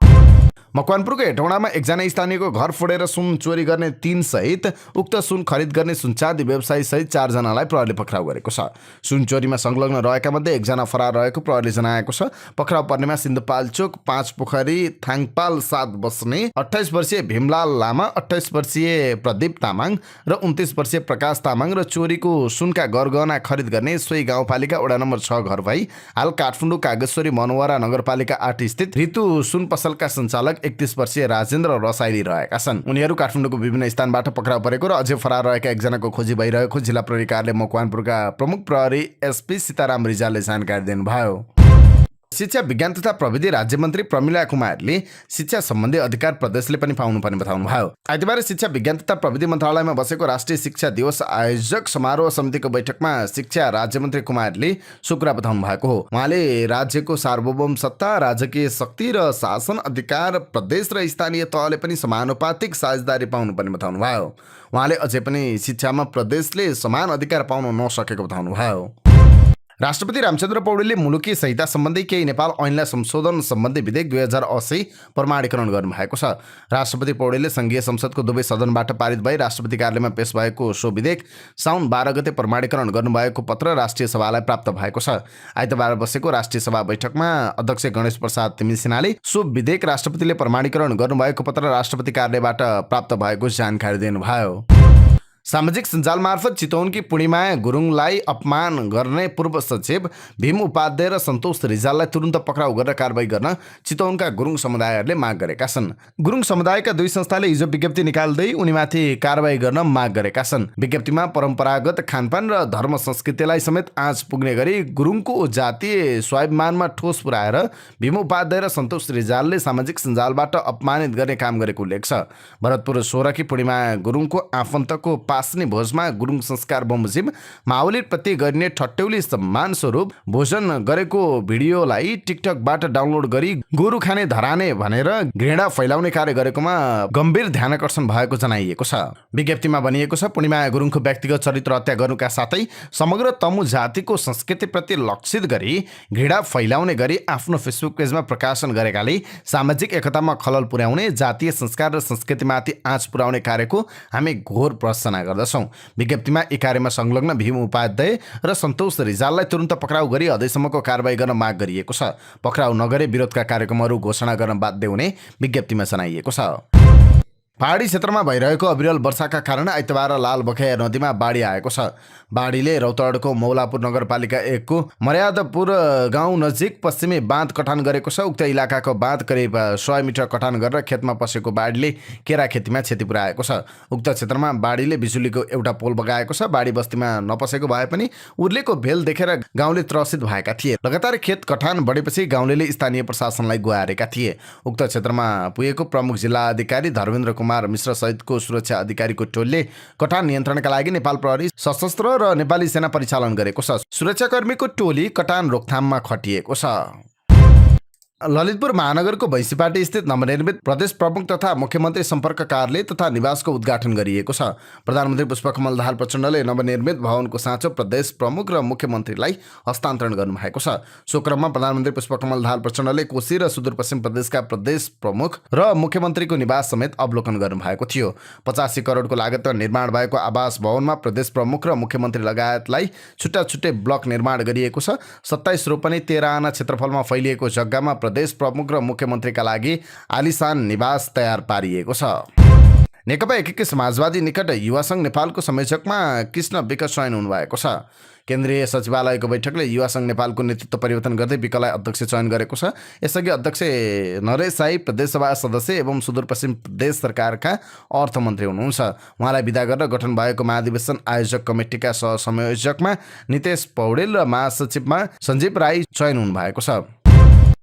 मकवानपुरको हेटौँडामा एकजना स्थानीयको घर फोडेर सुन चोरी गर्ने 3 सहित उक्त सुन खरिद गर्ने सुनचाँदी व्यवसायी सहित 4 जनालाई प्रहरीले पक्राउ गरेको छ। सुन चोरीमा संलग्न रहेका मध्ये 1 जना फरार रहेको प्रहरीले जनाएको छ। पक्राउ पर्नेमा सिन्धुपाल्चोक 5 पोखरी थाङपाल 7 बस्ने 28 वर्षीय भीमलाल लामा, 28 वर्षीय प्रदीप तामाङ र 29 वर्षीय प्रकाश तामाङ र चोरीको सुनका गरगहना खरिद गर्ने सोही गाउँपालिका वडा नम्बर 6 घर भई हाल काठमाडौँ कागेश्वरी मनोहरा नगरपालिका 8 स्थित ऋतु सुन पसलका सञ्चालक 31 वर्षीय राजेन्द्र रसाइली रहेका छन्। उनीहरू काठमाडौँको विभिन्न स्थानबाट पक्राउ परेको र अझै फरार रहेका 1 जनाको खोजी भइरहेको जिल्ला प्रहरी कार्यालय मकवानपुरका प्रमुख प्रहरी एसपी सीताराम रिजालले जानकारी दिनुभयो। शिक्षा विज्ञान तथा प्रविधि राज्यमन्त्री प्रमिला कुमारले शिक्षा सम्बन्धी अधिकार प्रदेशले पनि पाउनुपर्ने बताउनुभयो। आइतबार शिक्षा विज्ञान तथा प्रविधि मन्त्रालयमा बसेको राष्ट्रिय शिक्षा दिवस आयोजक समारोह समितिको बैठकमा शिक्षा राज्यमन्त्री कुमारले सो कुरा बताउनु भएको हो। उहाँले राज्यको सार्वभौम सत्ता, राजकीय शक्ति र शासन अधिकार प्रदेश र स्थानीय तहले पनि समानुपातिक साझेदारी पाउनुपर्ने बताउनुभयो। उहाँले अझै पनि शिक्षामा प्रदेशले समान अधिकार पाउन नसकेको बताउनुभयो। राष्ट्रपति रामचन्द्र पौडेलले मुलुकी संहिता सम्बन्धी केही नेपाल ऐनलाई संशोधन सम्बन्धी विधेयक 2080 प्रमाणीकरण गर्नुभएको छ। राष्ट्रपति पौडेलले संघीय संसदको दुवै सदनबाट पारित भई राष्ट्रपति कार्यालयमा पेश भएको सो विधेयक साउन 12 गते प्रमाणीकरण गर्नुभएको पत्र राष्ट्रिय सभालाई प्राप्त भएको छ। आइतबार बसेको राष्ट्रिय सभा बैठकमा अध्यक्ष गणेश प्रसाद तिमिसिनाले सो विधेयक राष्ट्रपतिले प्रमाणीकरण गर्नुभएको पत्र राष्ट्रपति कार्यालयबाट प्राप्त भएको जानकारी दिनुभयो। सामाजिक सञ्जाल मार्फत चितवनकी पूर्णिमा गुरुङलाई अपमान गर्ने पूर्व सचिव भीम उपाध्याय र सन्तोष रिजाललाई तुरुन्त पक्राउ गरेर कारबाही गर्न चितवनका गुरुङ समुदायहरूले माग गरेका छन्। गुरुङ समुदायका दुई संस्थाले हिजो विज्ञप्ति निकाल्दै उनीमाथि कारबाही गर्न माग गरेका छन्। विज्ञप्तिमा परम्परागत खानपान र धर्म संस्कृतिलाई समेत आँच पुग्ने गरी गुरुङको जातीय स्वाभिमानमा ठोस पुर्याएर भीम उपाध्याय र सन्तोष रिजालले सामाजिक सञ्जालबाट अपमानित गर्ने काम गरेको उल्लेख छ। भरतपुर 16 की पूर्णिमा गुरुङको आफन्तको पास्ने भोजमा गुरुङ संस्कार बमोजिम माओवादीप्रति गरिने ठट्यौली सम्मान स्वरूप भोजन गरेको भिडियोलाई टिकटकबाट डाउनलोड गरी गोरु खाने धराने भनेर घृणा फैलाउने कार्य गरेकोमा गम्भीर ध्यानकर्षण भएको जनाइएको छ। विज्ञप्तिमा भनिएको छ, पूर्णिमा गुरुङको व्यक्तिगत चरित्र हत्या गर्नुका साथै समग्र तमु जातिको संस्कृतिप्रति लक्षित गरी घृणा फैलाउने गरी आफ्नो फेसबुक पेजमा प्रकाशन गरेकाले सामाजिक एकतामा खलल पुर्याउने, जातीय संस्कार र संस्कृतिमाथि आँच पुर्याउने कार्यको हामी घोर प्रशंसा गर्दछौँ। विज्ञप्तिमा यी कार्यमा संलग्न भीम उपाध्याय र सन्तोष रिजाललाई तुरुन्त पक्राउ गरी अझैसम्मको कारबाही गर्न माग गरिएको छ। पक्राउ नगरे विरोधका कार्यक्रमहरू घोषणा गर्न बाध्य हुने विज्ञप्तिमा जनाइएको छ। पहाडी क्षेत्रमा भइरहेको अविरल वर्षाका कारण आइतबार लालबखैया नदीमा बाढी आएको छ। बाढीले रौतहटको मौलापुर नगरपालिका 1 को मर्यादापुर गाउँ नजिक पश्चिमी बाँध कटान गरेको छ। उक्त इलाकाको बाँध करिब 100 मिटर कटान गरेर खेतमा पसेको बाढीले केरा खेतीमा क्षति पुर्याएको छ। उक्त क्षेत्रमा बाढीले बिजुलीको एउटा पोल बगाएको छ। बाढी बस्तीमा नपसेको भए पनि उर्लेको भेल देखेर गाउँले त्रसित भएका थिए। लगातार खेत कटान बढेपछि गाउँलेले स्थानीय प्रशासनलाई गुहारेका थिए। उक्त क्षेत्रमा पुगेको प्रमुख जिल्ला अधिकारी धर्मेन्द्र कुमार मिश्र सहितको सुरक्षा अधिकारीको टोलले कटान नियन्त्रणका लागि नेपाल प्रहरी, सशस्त्र र नेपाली सेना परिचालन गरेको छ। सुरक्षाकर्मीको टोली कटान रोकथाममा खटिएको छ। ललितपुर महानगरको भैँसीपाटी स्थित नवनिर्मित प्रदेश प्रमुख तथा मुख्यमन्त्री सम्पर्क कार्यालय तथा निवासको उद्घाटन गरिएको छ। प्रधानमन्त्री पुष्पकमल दाहाल प्रचण्डले नवनिर्मित भवनको साँचो प्रदेश प्रमुख र मुख्यमन्त्रीलाई हस्तान्तरण गर्नुभएको छ। सो क्रममा प्रधानमन्त्री पुष्पकमल दाहाल प्रचण्डले कोशी र सुदूरपश्चिम प्रदेशका प्रदेश प्रमुख र मुख्यमन्त्रीको निवास समेत अवलोकन गर्नुभएको थियो। 85 करोडको लागतमा निर्माण भएको आवास भवनमा प्रदेश प्रमुख र मुख्यमन्त्री लगायतलाई छुट्टा छुट्टै ब्लक निर्माण गरिएको छ। 27 रोपनी 13 आना क्षेत्रफलमा फैलिएको जग्गामा प्रदेश प्रमुख र मुख्यमन्त्रीका लागि आलिशान निवास तयार पारिएको छ। नेकपा एकीकृत समाजवादी निकट युवा सङ्घ नेपालको संयोजकमा कृष्ण विक चयन हुनुभएको छ। केन्द्रीय सचिवालयको बैठकले युवा सङ्घ नेपालको नेतृत्व परिवर्तन गर्दै विकलाई अध्यक्ष चयन गरेको छ। यसअघि अध्यक्ष नरेश साई प्रदेशसभा सदस्य एवं सुदूरपश्चिम प्रदेश सरकारका अर्थमन्त्री हुनुहुन्छ। उहाँलाई विदा गरेर गठन भएको महाधिवेशन आयोजक कमिटीका सहसंयोजकमा नितेश पौडेल र महासचिवमा सञ्जीव राई चयन हुनुभएको छ।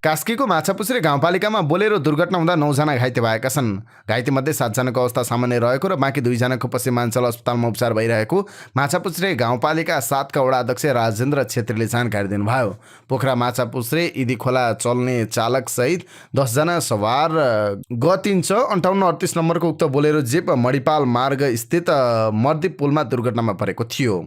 कास्कीको माछापुछ्रे गाउँपालिकामा बोलेरो दुर्घटना हुँदा 9 जना घाइते भएका छन्। घाइतेमध्ये 7 जनाको अवस्था सामान्य रहेको र बाँकी 2 जनाको पश्चिमाञ्चल अस्पतालमा उपचार भइरहेको माछापुछ्रे गाउँपालिका 7 का वडा अध्यक्ष राजेन्द्र छेत्रीले जानकारी दिनुभयो। पोखरा माछापुछ्रे इदी खोला चल्ने चालक सहित 10 जना सवार ग3 5838 नम्बरको उक्त बोलेरो जीप मणिपाल मार्ग स्थित मर्दी पुलमा दुर्घटनामा परेको थियो।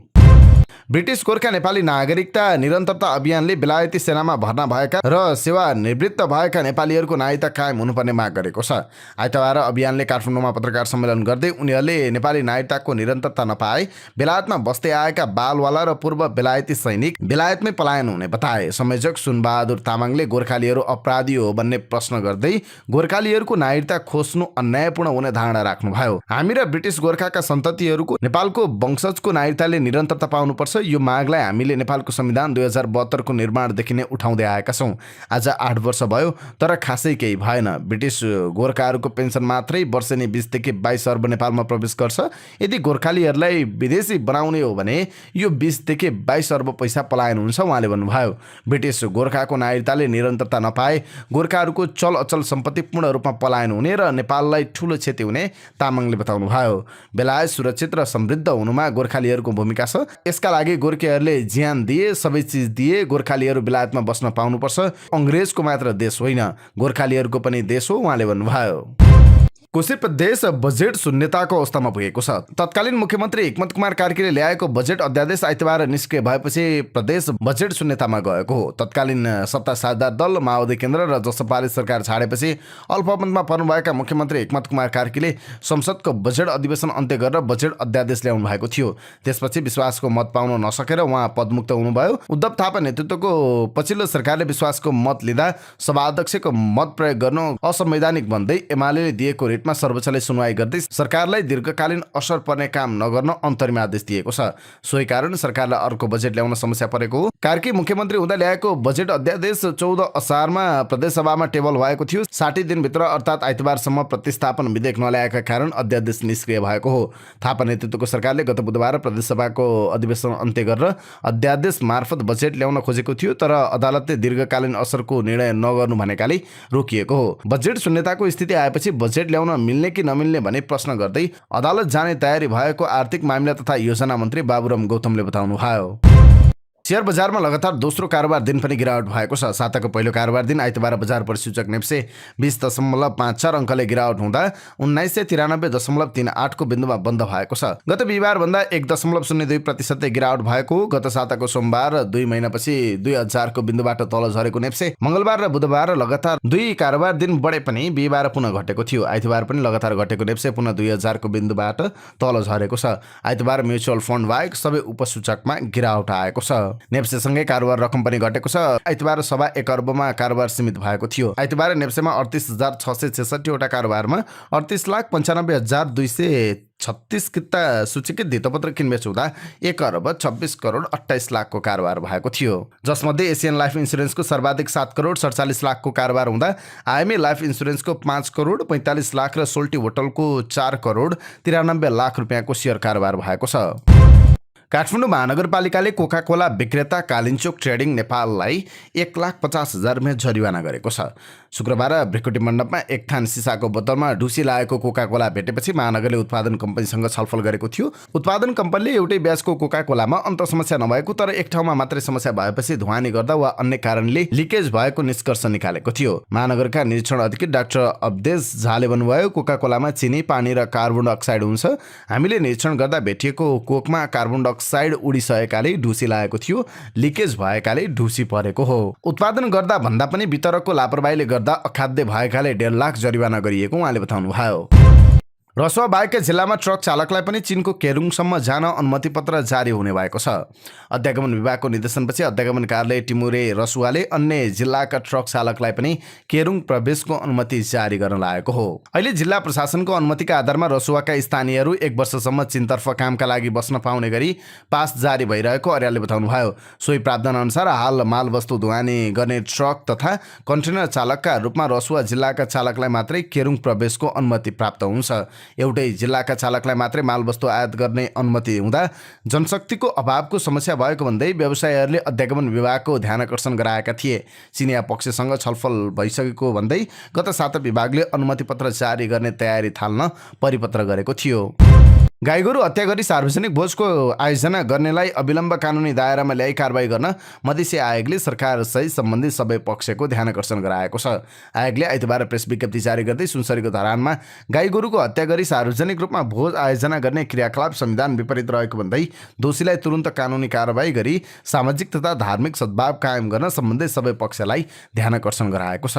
ब्रिटिस गोर्खा नेपाली नागरिकता निरन्तरता अभियानले बेलायती सेनामा भर्ना भएका र सेवानिवृत्त भएका नेपालीहरूको नागरिकता कायम हुनुपर्ने माग गरेको छ। आइतबार अभियानले काठमाडौँमा पत्रकार सम्मेलन गर्दै उनीहरूले नेपाली नागरिकताको निरन्तरता नपाए बेलायतमा बस्दै आएका बालवाला र पूर्व बेलायती सैनिक बेलायतमै पलायन हुने बताए। संयोजक सुनबहादुर तामाङले गोर्खालीहरू अपराधी हो भन्ने प्रश्न गर्दै गोर्खालीहरूको नागरिकता खोज्नु अन्यायपूर्ण हुने धारणा राख्नुभयो। हामी र ब्रिटिस गोर्खाका सन्ततिहरूको नेपालको वंशजको नागरिकताले निरन्तरता पाउनुपर्छ। यो मागलाई हामीले नेपालको संविधान 2072 को निर्माणदेखि नै उठाउँदै आएका छौँ। आज 8 वर्ष भयो तर खासै केही भएन। ब्रिटिस गोर्खाहरूको पेन्सन मात्रै वर्षेनी 20 देखि 22 अर्ब नेपालमा प्रवेश गर्छ। यदि गोर्खालीहरूलाई विदेशी बनाउने हो भने यो 20 देखि 22 अर्ब पैसा पलायन हुन्छ उहाँले भन्नुभयो। ब्रिटिस गोर्खाको नागरिकताले निरन्तरता नपाए गोर्खाहरूको चल अचल सम्पत्ति पूर्ण रूपमा पलायन हुने र नेपाललाई ठूलो क्षति हुने तामाङले बताउनुभयो। बेलायत सुरक्षित र समृद्ध हुनुमा गोर्खालीहरूको भूमिका छ। यसका लागि गोर्खेहरूले ज्यान दिए, सबै चिज दिए। गोर्खालीहरू बेलायतमा बस्न पाउनुपर्छ। अङ्ग्रेजको मात्र देश होइन, गोर्खालीहरूको पनि देश हो उहाँले भन्नुभयो। कोशी प्रदेश बजेट शून्यताको अवस्थामा पुगेको छ। तत्कालीन मुख्यमन्त्री हिक्मत कुमार कार्कीले ल्याएको बजेट अध्यादेश आइतबार निष्क्रिय भएपछि प्रदेश बजेट शून्यतामा गएको हो। तत्कालीन सत्ता साझेदार दल माओवादी केन्द्र र जसपाले सरकार छाडेपछि अल्पमतमा पर्नुभएका मुख्यमन्त्री हिक्मत कुमार कार्कीले संसदको बजेट अधिवेशन अन्त्य गरेर बजेट अध्यादेश ल्याउनु भएको थियो। त्यसपछि विश्वासको मत पाउन नसकेर उहाँ पदमुक्त हुनुभयो। उद्धव थापा नेतृत्वको पछिल्लो सरकारले विश्वासको मत लिँदा सभाध्यक्षको मत प्रयोग गर्नु असंवैधानिक भन्दै एमाले दिएको रिटमा रिटमा सर्वोच्चले सुनवाई गर्दै सरकारलाई दीर्घकालीन असर पर्ने काम नगर्न अन्तरिम आदेश दिएको छ। सोही कारण सरकारलाई अर्को बजेट ल्याउन समस्या परेको हो। कार्की मुख्यमन्त्री हुँदा ल्याएको बजेट अध्यादेश 14 असारमा प्रदेशसभामा टेबल भएको थियो। 60 दिनभित्र अर्थात् आइतबारसम्म प्रतिस्थापन विधेयक नल्याएका कारण अध्यादेश निष्क्रिय भएको हो। थापा नेतृत्वको सरकारले गत बुधबार प्रदेशसभाको अधिवेशन अन्त्य गरेर अध्यादेश मार्फत बजेट ल्याउन खोजेको थियो, तर अदालतले दीर्घकालीन असरको निर्णय नगर्नु भनेकाले रोकिएको हो। बजेट शून्यताको स्थिति आएपछि बजेट ल्याउन मिल्ने कि नमिल्ने भनी प्रश्न गर्दै अदालत जाने तयारी भएको आर्थिक मामिला तथा योजना मन्त्री बाबुराम गौतमले बताउनुभयो। शेयर बजारमा लगातार दोस्रो कारोबार दिन पनि गिरावट भएको छ। साताको पहिलो कारोबार दिन आइतबार बजार परिसूचक नेप्से 20.54 अङ्कले गिरावट हुँदा 1993.38 को बिन्दुमा बन्द भएको छ। गत बिहिबार भन्दा 1.02% गिरावट भएको। गत साताको सोमबार 2 महिनापछि 2000 को बिन्दुबाट तल झरेको नेप्से मंगलबार र बुधबार लगातार 2 कारोबार दिन बढे पनि बिहिबार पुनः घटेको थियो। आइतबार पनि लगातार घटेको नेप्से पुनः 2000 को बिन्दुबाट तल झरेको छ। आइतबार म्युचुअल फन्ड बाहेक सबै उपसूचकमा गिरावट आएको छ। नेप्सेसँगै कारोबार रकम पनि घटेको छ। आइतबार 1.25 अर्बमा कारोबार सीमित भएको थियो। आइतबार नेप्सेमा 38,666 वटा कारोबारमा 38,95,236 किता सूचीकृत धितोपत्र किनबेच हुँदा 1,26,28,00,000 को कारोबार भएको थियो, जसमध्ये एसियन लाइफ इन्सुरेन्सको सर्वाधिक 7,47,00,000 को कारोबार हुँदा आइएमए लाइफ इन्सुरेन्सको 5,45,00,000 र सोल्टी होटलको 4,93,00,000 रुपियाँको सेयर कारोबार भएको छ। काठमाडौँ महानगरपालिकाले कोका कोला विक्रेता कालिन्चोक ट्रेडिङ नेपाललाई 1,50,000 रुपियाँ जरिवाना गरेको छ। शुक्रबार भ्रिकुटी मण्डपमा एक थान सिसाको बोतलमा ढुसी लागेको कोका कोला भेटेपछि महानगरले उत्पादन कम्पनीसँग छलफल गरेको थियो। उत्पादन कम्पनीले एउटै ब्याचको कोका कोलामा अन्त समस्या नभएको तर एक ठाउँमा मात्रै समस्या भएपछि धुवानी गर्दा वा अन्य कारणले लिकेज भएको निष्कर्ष निकालेको थियो। महानगरका निरीक्षण अधिकारी डाक्टर अब्देश झाले भन्नुभयो, कोका कोलामा चिनी, पानी र कार्बन डाइअक्साइड हुन्छ। हामीले निरीक्षण गर्दा भेटिएको कोकमा कार्बन डाइअक्साइड उडिसकेकाले ढुसी लागेको थियो। लिकेज भएकाले ढुसी परेको हो। उत्पादन गर्दा भन्दा पनि वितरकको लापरवाहीले गर्दा अखाद्य भएकाले 1.5 लाख जरिवाना गरिएको उहाँले बताउनुभयो। रसुवा बाहेक जिल्लामा ट्रक चालकलाई पनि चीनको केरुङसम्म जान अनुमति पत्र जारी हुने भएको छ। अध्यागमन विभागको निर्देशनपछि अध्यागमन कार्यालय टिमुरे रसुवाले अन्य जिल्लाका ट्रक चालकलाई पनि केरुङ प्रवेशको अनुमति जारी गर्न लागेको हो। अहिले जिल्ला प्रशासनको अनुमतिका आधारमा रसुवाका स्थानीयहरू 1 वर्षसम्म चीनतर्फ कामका लागि बस्न पाउने गरी पास जारी भइरहेको अर्यालले बताउनुभयो। सोही प्रावधान अनुसार हाल मालवस्तु ढुवानी गर्ने ट्रक तथा कन्टेनर चालकका रूपमा रसुवा जिल्लाका चालकलाई मात्रै केरुङ प्रवेशको अनुमति प्राप्त हुन्छ। एउटै जिल्लाका चालकलाई मात्रै मालवस्तु आयात गर्ने अनुमति हुँदा जनशक्तिको अभावको समस्या भएको भन्दै व्यवसायीहरूले अध्यागमन विभागको ध्यानकर्षण गराएका थिए। चिनिया पक्षसँग छलफल भइसकेको भन्दै गत साता विभागले अनुमति पत्र जारी गर्ने तयारी थाल्न परिपत्र गरेको थियो। गाईगोरु हत्या गरी सार्वजनिक भोजको आयोजना गर्नेलाई अविलम्ब कानुनी दायरामा ल्याई कारबाही गर्न मधेसी आयोगले सरकारसहित सम्बन्धित सबै पक्षको ध्यानकर्षण गराएको छ। आयोगले आइतबार प्रेस विज्ञप्ति जारी गर्दै सुनसरीको धरानमा गाईगोरुको हत्या गरी सार्वजनिक रूपमा भोज आयोजना गर्ने क्रियाकलाप संविधान विपरीत रहेको भन्दै दोषीलाई तुरुन्त कानुनी कारबाही गरी सामाजिक तथा धार्मिक सद्भाव कायम गर्न सम्बन्धित सबै पक्षलाई ध्यानकर्षण गराएको छ।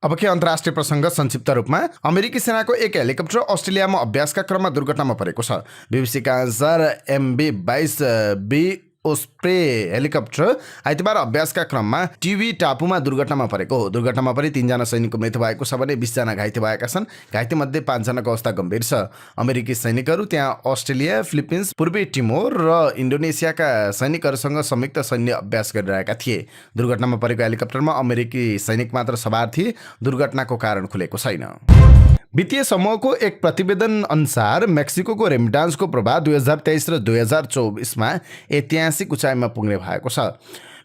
अब के अन्तर्राष्ट्रिय प्रसङ्ग संक्षिप्त रूपमा। अमेरिकी सेनाको एक हेलिकप्टर अस्ट्रेलियामा अभ्यासका क्रममा दुर्घटनामा परेको छ। बीबीसीका अनुसार MB-22B ओस्प्रे हेलिकप्टर आइतबार अभ्यासका क्रममा टिभी टापुमा दुर्घटनामा परेको हो। दुर्घटनामा परि 3 जना सैनिकको मृत्यु भएको छ भने 20 जना घाइते भएका छन्। घाइतेमध्ये 5 जनाको अवस्था गम्भीर छ। अमेरिकी सैनिकहरू त्यहाँ अस्ट्रेलिया, फिलिपिन्स, पूर्वी टिमोर र इन्डोनेसियाका सैनिकहरूसँग संयुक्त सैन्य अभ्यास गरिरहेका थिए। दुर्घटनामा परेको हेलिकप्टरमा अमेरिकी सैनिक मात्र सवार थिए। दुर्घटनाको कारण खुलेको छैन। वित्तीय समूहको एक प्रतिवेदन अनुसार मेक्सिकोको रेमिटान्सको प्रभाव 2023 र 2024मा ऐतिहासिक उचाइमा पुग्ने भएको छ।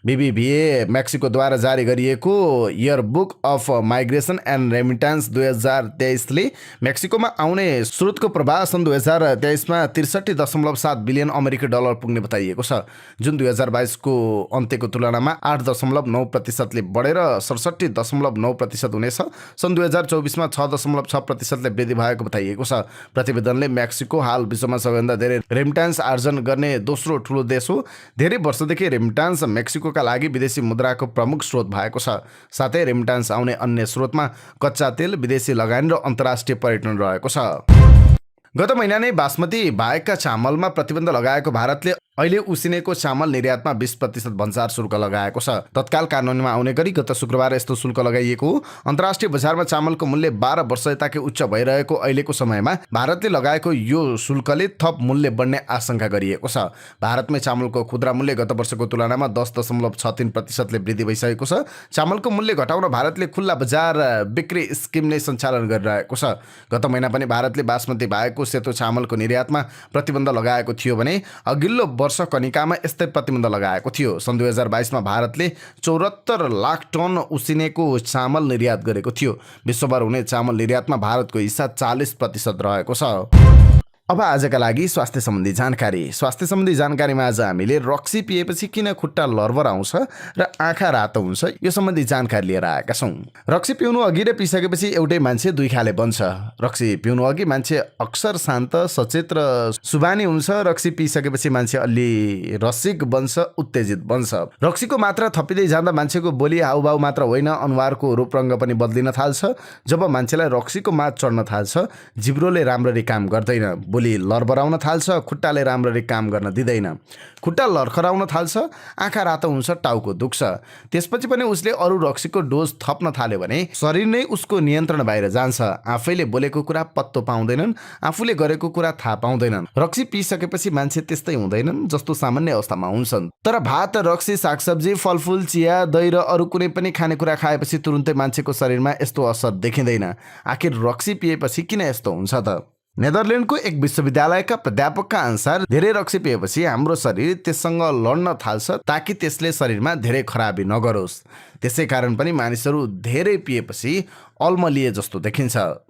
BBVA मेक्सिकोद्वारा जारी गरिएको year book of migration and remittances 2023ले मेक्सिकोमा आउने स्रोतको प्रवाह सन् 2023मा 63.7 बिलियन अमेरिकी डलर पुग्ने बताइएको छ, जुन 2022को अन्त्यको तुलनामा 8.9%ले बढेर 67.9% हुनेछ। सन् 2024मा 6.6%ले वृद्धि भएको बताइएको छ। प्रतिवेदनले मेक्सिको हाल विश्वमा सबैभन्दा धेरै रेमिटान्स आर्जन गर्ने दोस्रो ठुलो देश हो। धेरै वर्षदेखि रेमिटान्स मेक्सिको का लागि विदेशी मुद्राको प्रमुख स्रोत भएको छ। साथै रेमिटान्स आउने अन्य स्रोतमा कच्चा तेल, विदेशी लगानी र अन्तर्राष्ट्रिय पर्यटन रहेको छ। गत महिना नै बासमती बाहेकका चामलमा प्रतिबन्ध लगाएको भारतले अहिले उसिनेको चामल निर्यातमा 20% भन्सार शुल्क लगाएको छ। तत्काल कार्यान्वयनमा आउने गरी गत शुक्रबार यस्तो शुल्क लगाइएको हो। अन्तर्राष्ट्रिय बजारमा चामलको मूल्य 12 वर्ष यताकै उच्च भइरहेको अहिलेको समयमा भारतले लगाएको यो शुल्कले थप मूल्य बढ्ने आशंका गरिएको छ। भारतमै चामलको खुद्रा मूल्य गत वर्षको तुलनामा 10.63%ले वृद्धि भइसकेको छ। चामलको मूल्य घटाउन भारतले खुल्ला बजार बिक्री स्किम नै सञ्चालन गरिरहेको छ। गत महिना पनि भारतले बासमती बाहेकको सेतो चामलको निर्यातमा प्रतिबन्ध लगाएको थियो भने अघिल्लो वर्ष कनिकामा यस्तै प्रतिबन्ध लगाएको थियो। सन् 2022मा भारतले 74 लाख टन उसिनेको चामल निर्यात गरेको थियो। विश्वभर हुने चामल निर्यातमा भारतको हिस्सा 40% रहेको छ। अब आजका लागि स्वास्थ्य सम्बन्धी जानकारीमा आज हामीले रक्सी पिएपछि किन खुट्टा लर्बर आउँछ र आँखा रातो हुन्छ यो सम्बन्धी जानकारी लिएर आएका छौँ। रक्सी पिउनु अघि र पिसकेपछि एउटै मान्छे दुई खाले बन्छ। रक्सी पिउनु अघि मान्छे अक्सर शान्त, सचेत र सुबानी हुन्छ। रक्सी पिसकेपछि मान्छे अलि रसिक बन्छ, उत्तेजित बन्छ। रक्सीको मात्रा थपिँदै जाँदा मान्छेको बोली हाउभाउ मात्र होइन, अनुहारको रूपरङ्ग पनि बदलिन थाल्छ। जब मान्छेलाई रक्सीको मात चढ्न थाल्छ, जिब्रोले राम्ररी काम गर्दैन, बोली लर्बराउन थाल्छ, खुट्टाले राम्ररी काम गर्न दिँदैन, खुट्टा लर्खराउन थाल्छ, आँखा रातो हुन्छ, टाउको दुख्छ। त्यसपछि पनि उसले अरू रक्सीको डोज थप्न थाल्यो भने शरीर नै उसको नियन्त्रण बाहिर जान्छ। आफैले बोलेको कुरा पत्तो पाउँदैनन्, आफूले गरेको कुरा थाहा पाउँदैनन्। रक्सी पिसकेपछि मान्छे त्यस्तै हुँदैनन् जस्तो सामान्य अवस्थामा हुन्छन्। तर भात, रक्सी, सागसब्जी, फलफुल, चिया, दही र अरू कुनै पनि खानेकुरा खाएपछि तुरुन्तै मान्छेको शरीरमा यस्तो असर देखिँदैन। आखिर रक्सी पिएपछि किन यस्तो हुन्छ त? नेदरल्यान्डको एक विश्वविद्यालयका प्राध्यापकका अनुसार धेरै रक्सी पिएपछि हाम्रो शरीर त्यससँग लड्न थाल्छ ताकि त्यसले शरीरमा धेरै खराबी नगरोस्। त्यसै कारण पनि मानिसहरू धेरै पिएपछि अल्मलिए जस्तो देखिन्छ।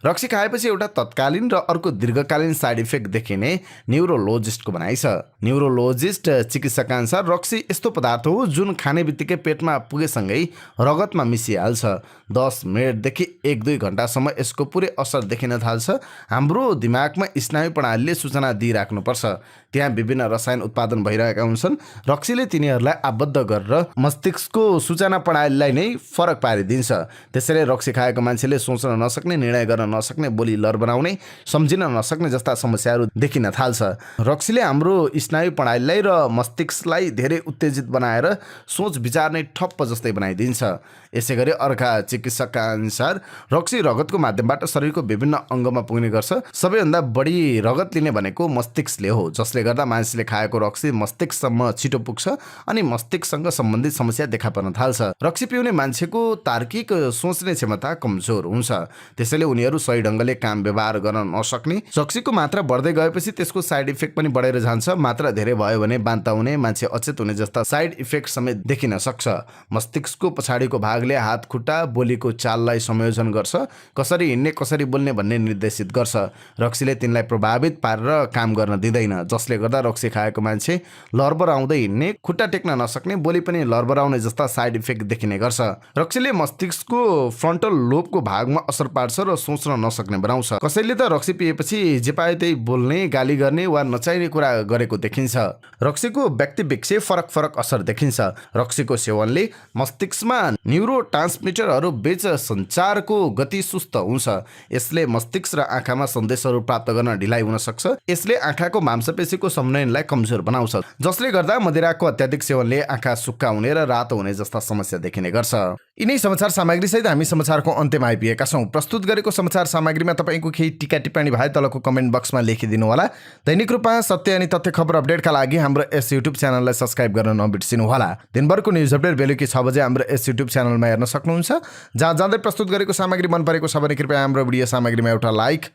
रक्सी खाएपछि एउटा तत्कालीन र अर्को दीर्घकालीन साइड इफेक्ट देखिने न्युरोलोजिस्टको भनाइ छ। न्युरोलोजिस्ट चिकित्सकका अनुसार रक्सी यस्तो पदार्थ हो जुन खाने बित्तिकै पेटमा पुगेसँगै रगतमा मिसिहाल्छ। 10 मिनटदेखि 1-2 घन्टासम्म यसको पुरै असर देखिन थाल्छ। हाम्रो दिमागमा स्नायु प्रणालीले सूचना दिइराख्नुपर्छ। त्यहाँ विभिन्न रसायन उत्पादन भइरहेका हुन्छन्। रक्सीले तिनीहरूलाई आबद्ध गरेर मस्तिष्कको सूचना प्रणालीलाई नै फरक पारिदिन्छ। त्यसैले रक्सी खाएको मान्छेले सोच्न नसक्ने, निर्णय गर्न नसक्ने, बोली लर्बराउने, सम्झिन नसक्ने जस्ता समस्याहरू देखिन थाल्छ। रक्सीले हाम्रो स्नायु प्रणालीलाई र मस्तिष्कलाई धेरै उत्तेजित बनाएर सोच विचार नै ठप्प जस्तै बनाइदिन्छ। यसै गरी अर्का चिकित्सकका अनुसार रक्सी रगतको माध्यमबाट शरीरको विभिन्न अङ्गमा पुग्ने गर्छ। सबैभन्दा बढी रगत लिने भनेको मस्तिष्कले हो, जसले गर्दा मानिसले खाएको रक्सी मस्तिष्कसम्म छिटो पुग्छ अनि मस्तिष्कसँग सम्बन्धित समस्या देखा पर्न थाल्छ। रक्सी पिउने मान्छेको तार्किक सोच्ने क्षमता कमजोर हुन्छ। त्यसैले उनीहरू सही ढङ्गले काम व्यवहार गर्न नसक्ने। रक्सीको मात्रा बढ्दै गएपछि त्यसको साइड इफेक्ट पनि बढेर जान्छ। मात्रा धेरै भयो भने बान्ता हुने, मान्छे अचेत हुने जस्ता साइड इफेक्ट समेत देखिन सक्छ। मस्तिष्कको पछाडिको भागले हात, खुट्टा, बोलीको चाललाई संयोजन गर्छ। कसरी हिँड्ने, कसरी बोल्ने भन्ने निर्देशित गर्छ। रक्सीले तिनलाई प्रभावित पारेर काम गर्न दिँदैन, जसले गर्दा रक्सी खाएको मान्छे लर्बराउँदै हिँड्ने, खुट्टा टेक्न नसक्ने, बोली पनि लर्बराउने जस्ता साइड इफेक्ट देखिने गर्छ। रक्सीले मस्तिष्कको फ्रन्टल लोबको भागमा असर पार्छ र सोच्न नसक्ने बनाउँछ। कसैले त रक्सी पिएपछि जे पाए त्यही बोल्ने, गाली गर्ने वा नचाहिने कुरा गरेको देखिन्छ। रक्सीको व्यक्ति विषय फरक असर देखिन्छ। रक्सीको सेवनले मस्तिष्कमा न्युरोट्रान्समिटरहरू बीच सञ्चारको गति सुस्त हुन्छ। यसले मस्तिष्क र आँखामा सन्देशहरू प्राप्त गर्न ढिलाइ हुन सक्छ। यसले आँखाको मांसपेशीको समन्वयनलाई कमजोर बनाउँछ, जसले गर्दा मदिराको अत्याधिक सेवनले आँखा सुक्खा हुने र रातो हुने जस्ता समस्या देखिने गर्छ। यिनै समाचार सामग्री सहित हामी समाचारको अन्त्यमा आइपुगेका छौँ। प्रस्तुत गरेको समाचार सामग्रीमा तपाईँको केही टिका टिप्पणी भए तलको कमेन्ट बक्समा लेखिदिनु होला। दैनिक रूपमा सत्य अनि तथ्य खबर अपडेटका लागि हाम्रो यस युट्युब च्यानललाई सब्स्क्राइब गर्न नबिर्सिनु होला। दिनभरको न्युज अपडेट बेलुकी 6 बजे हाम्रो यस युट्युब च्यानलमा हेर्न सक्नुहुन्छ। जहाँ जाँदै प्रस्तुत गरेको सामग्री मन परेको छ भने कृपया हाम्रो भिडियो सामग्रीमा एउटा लाइक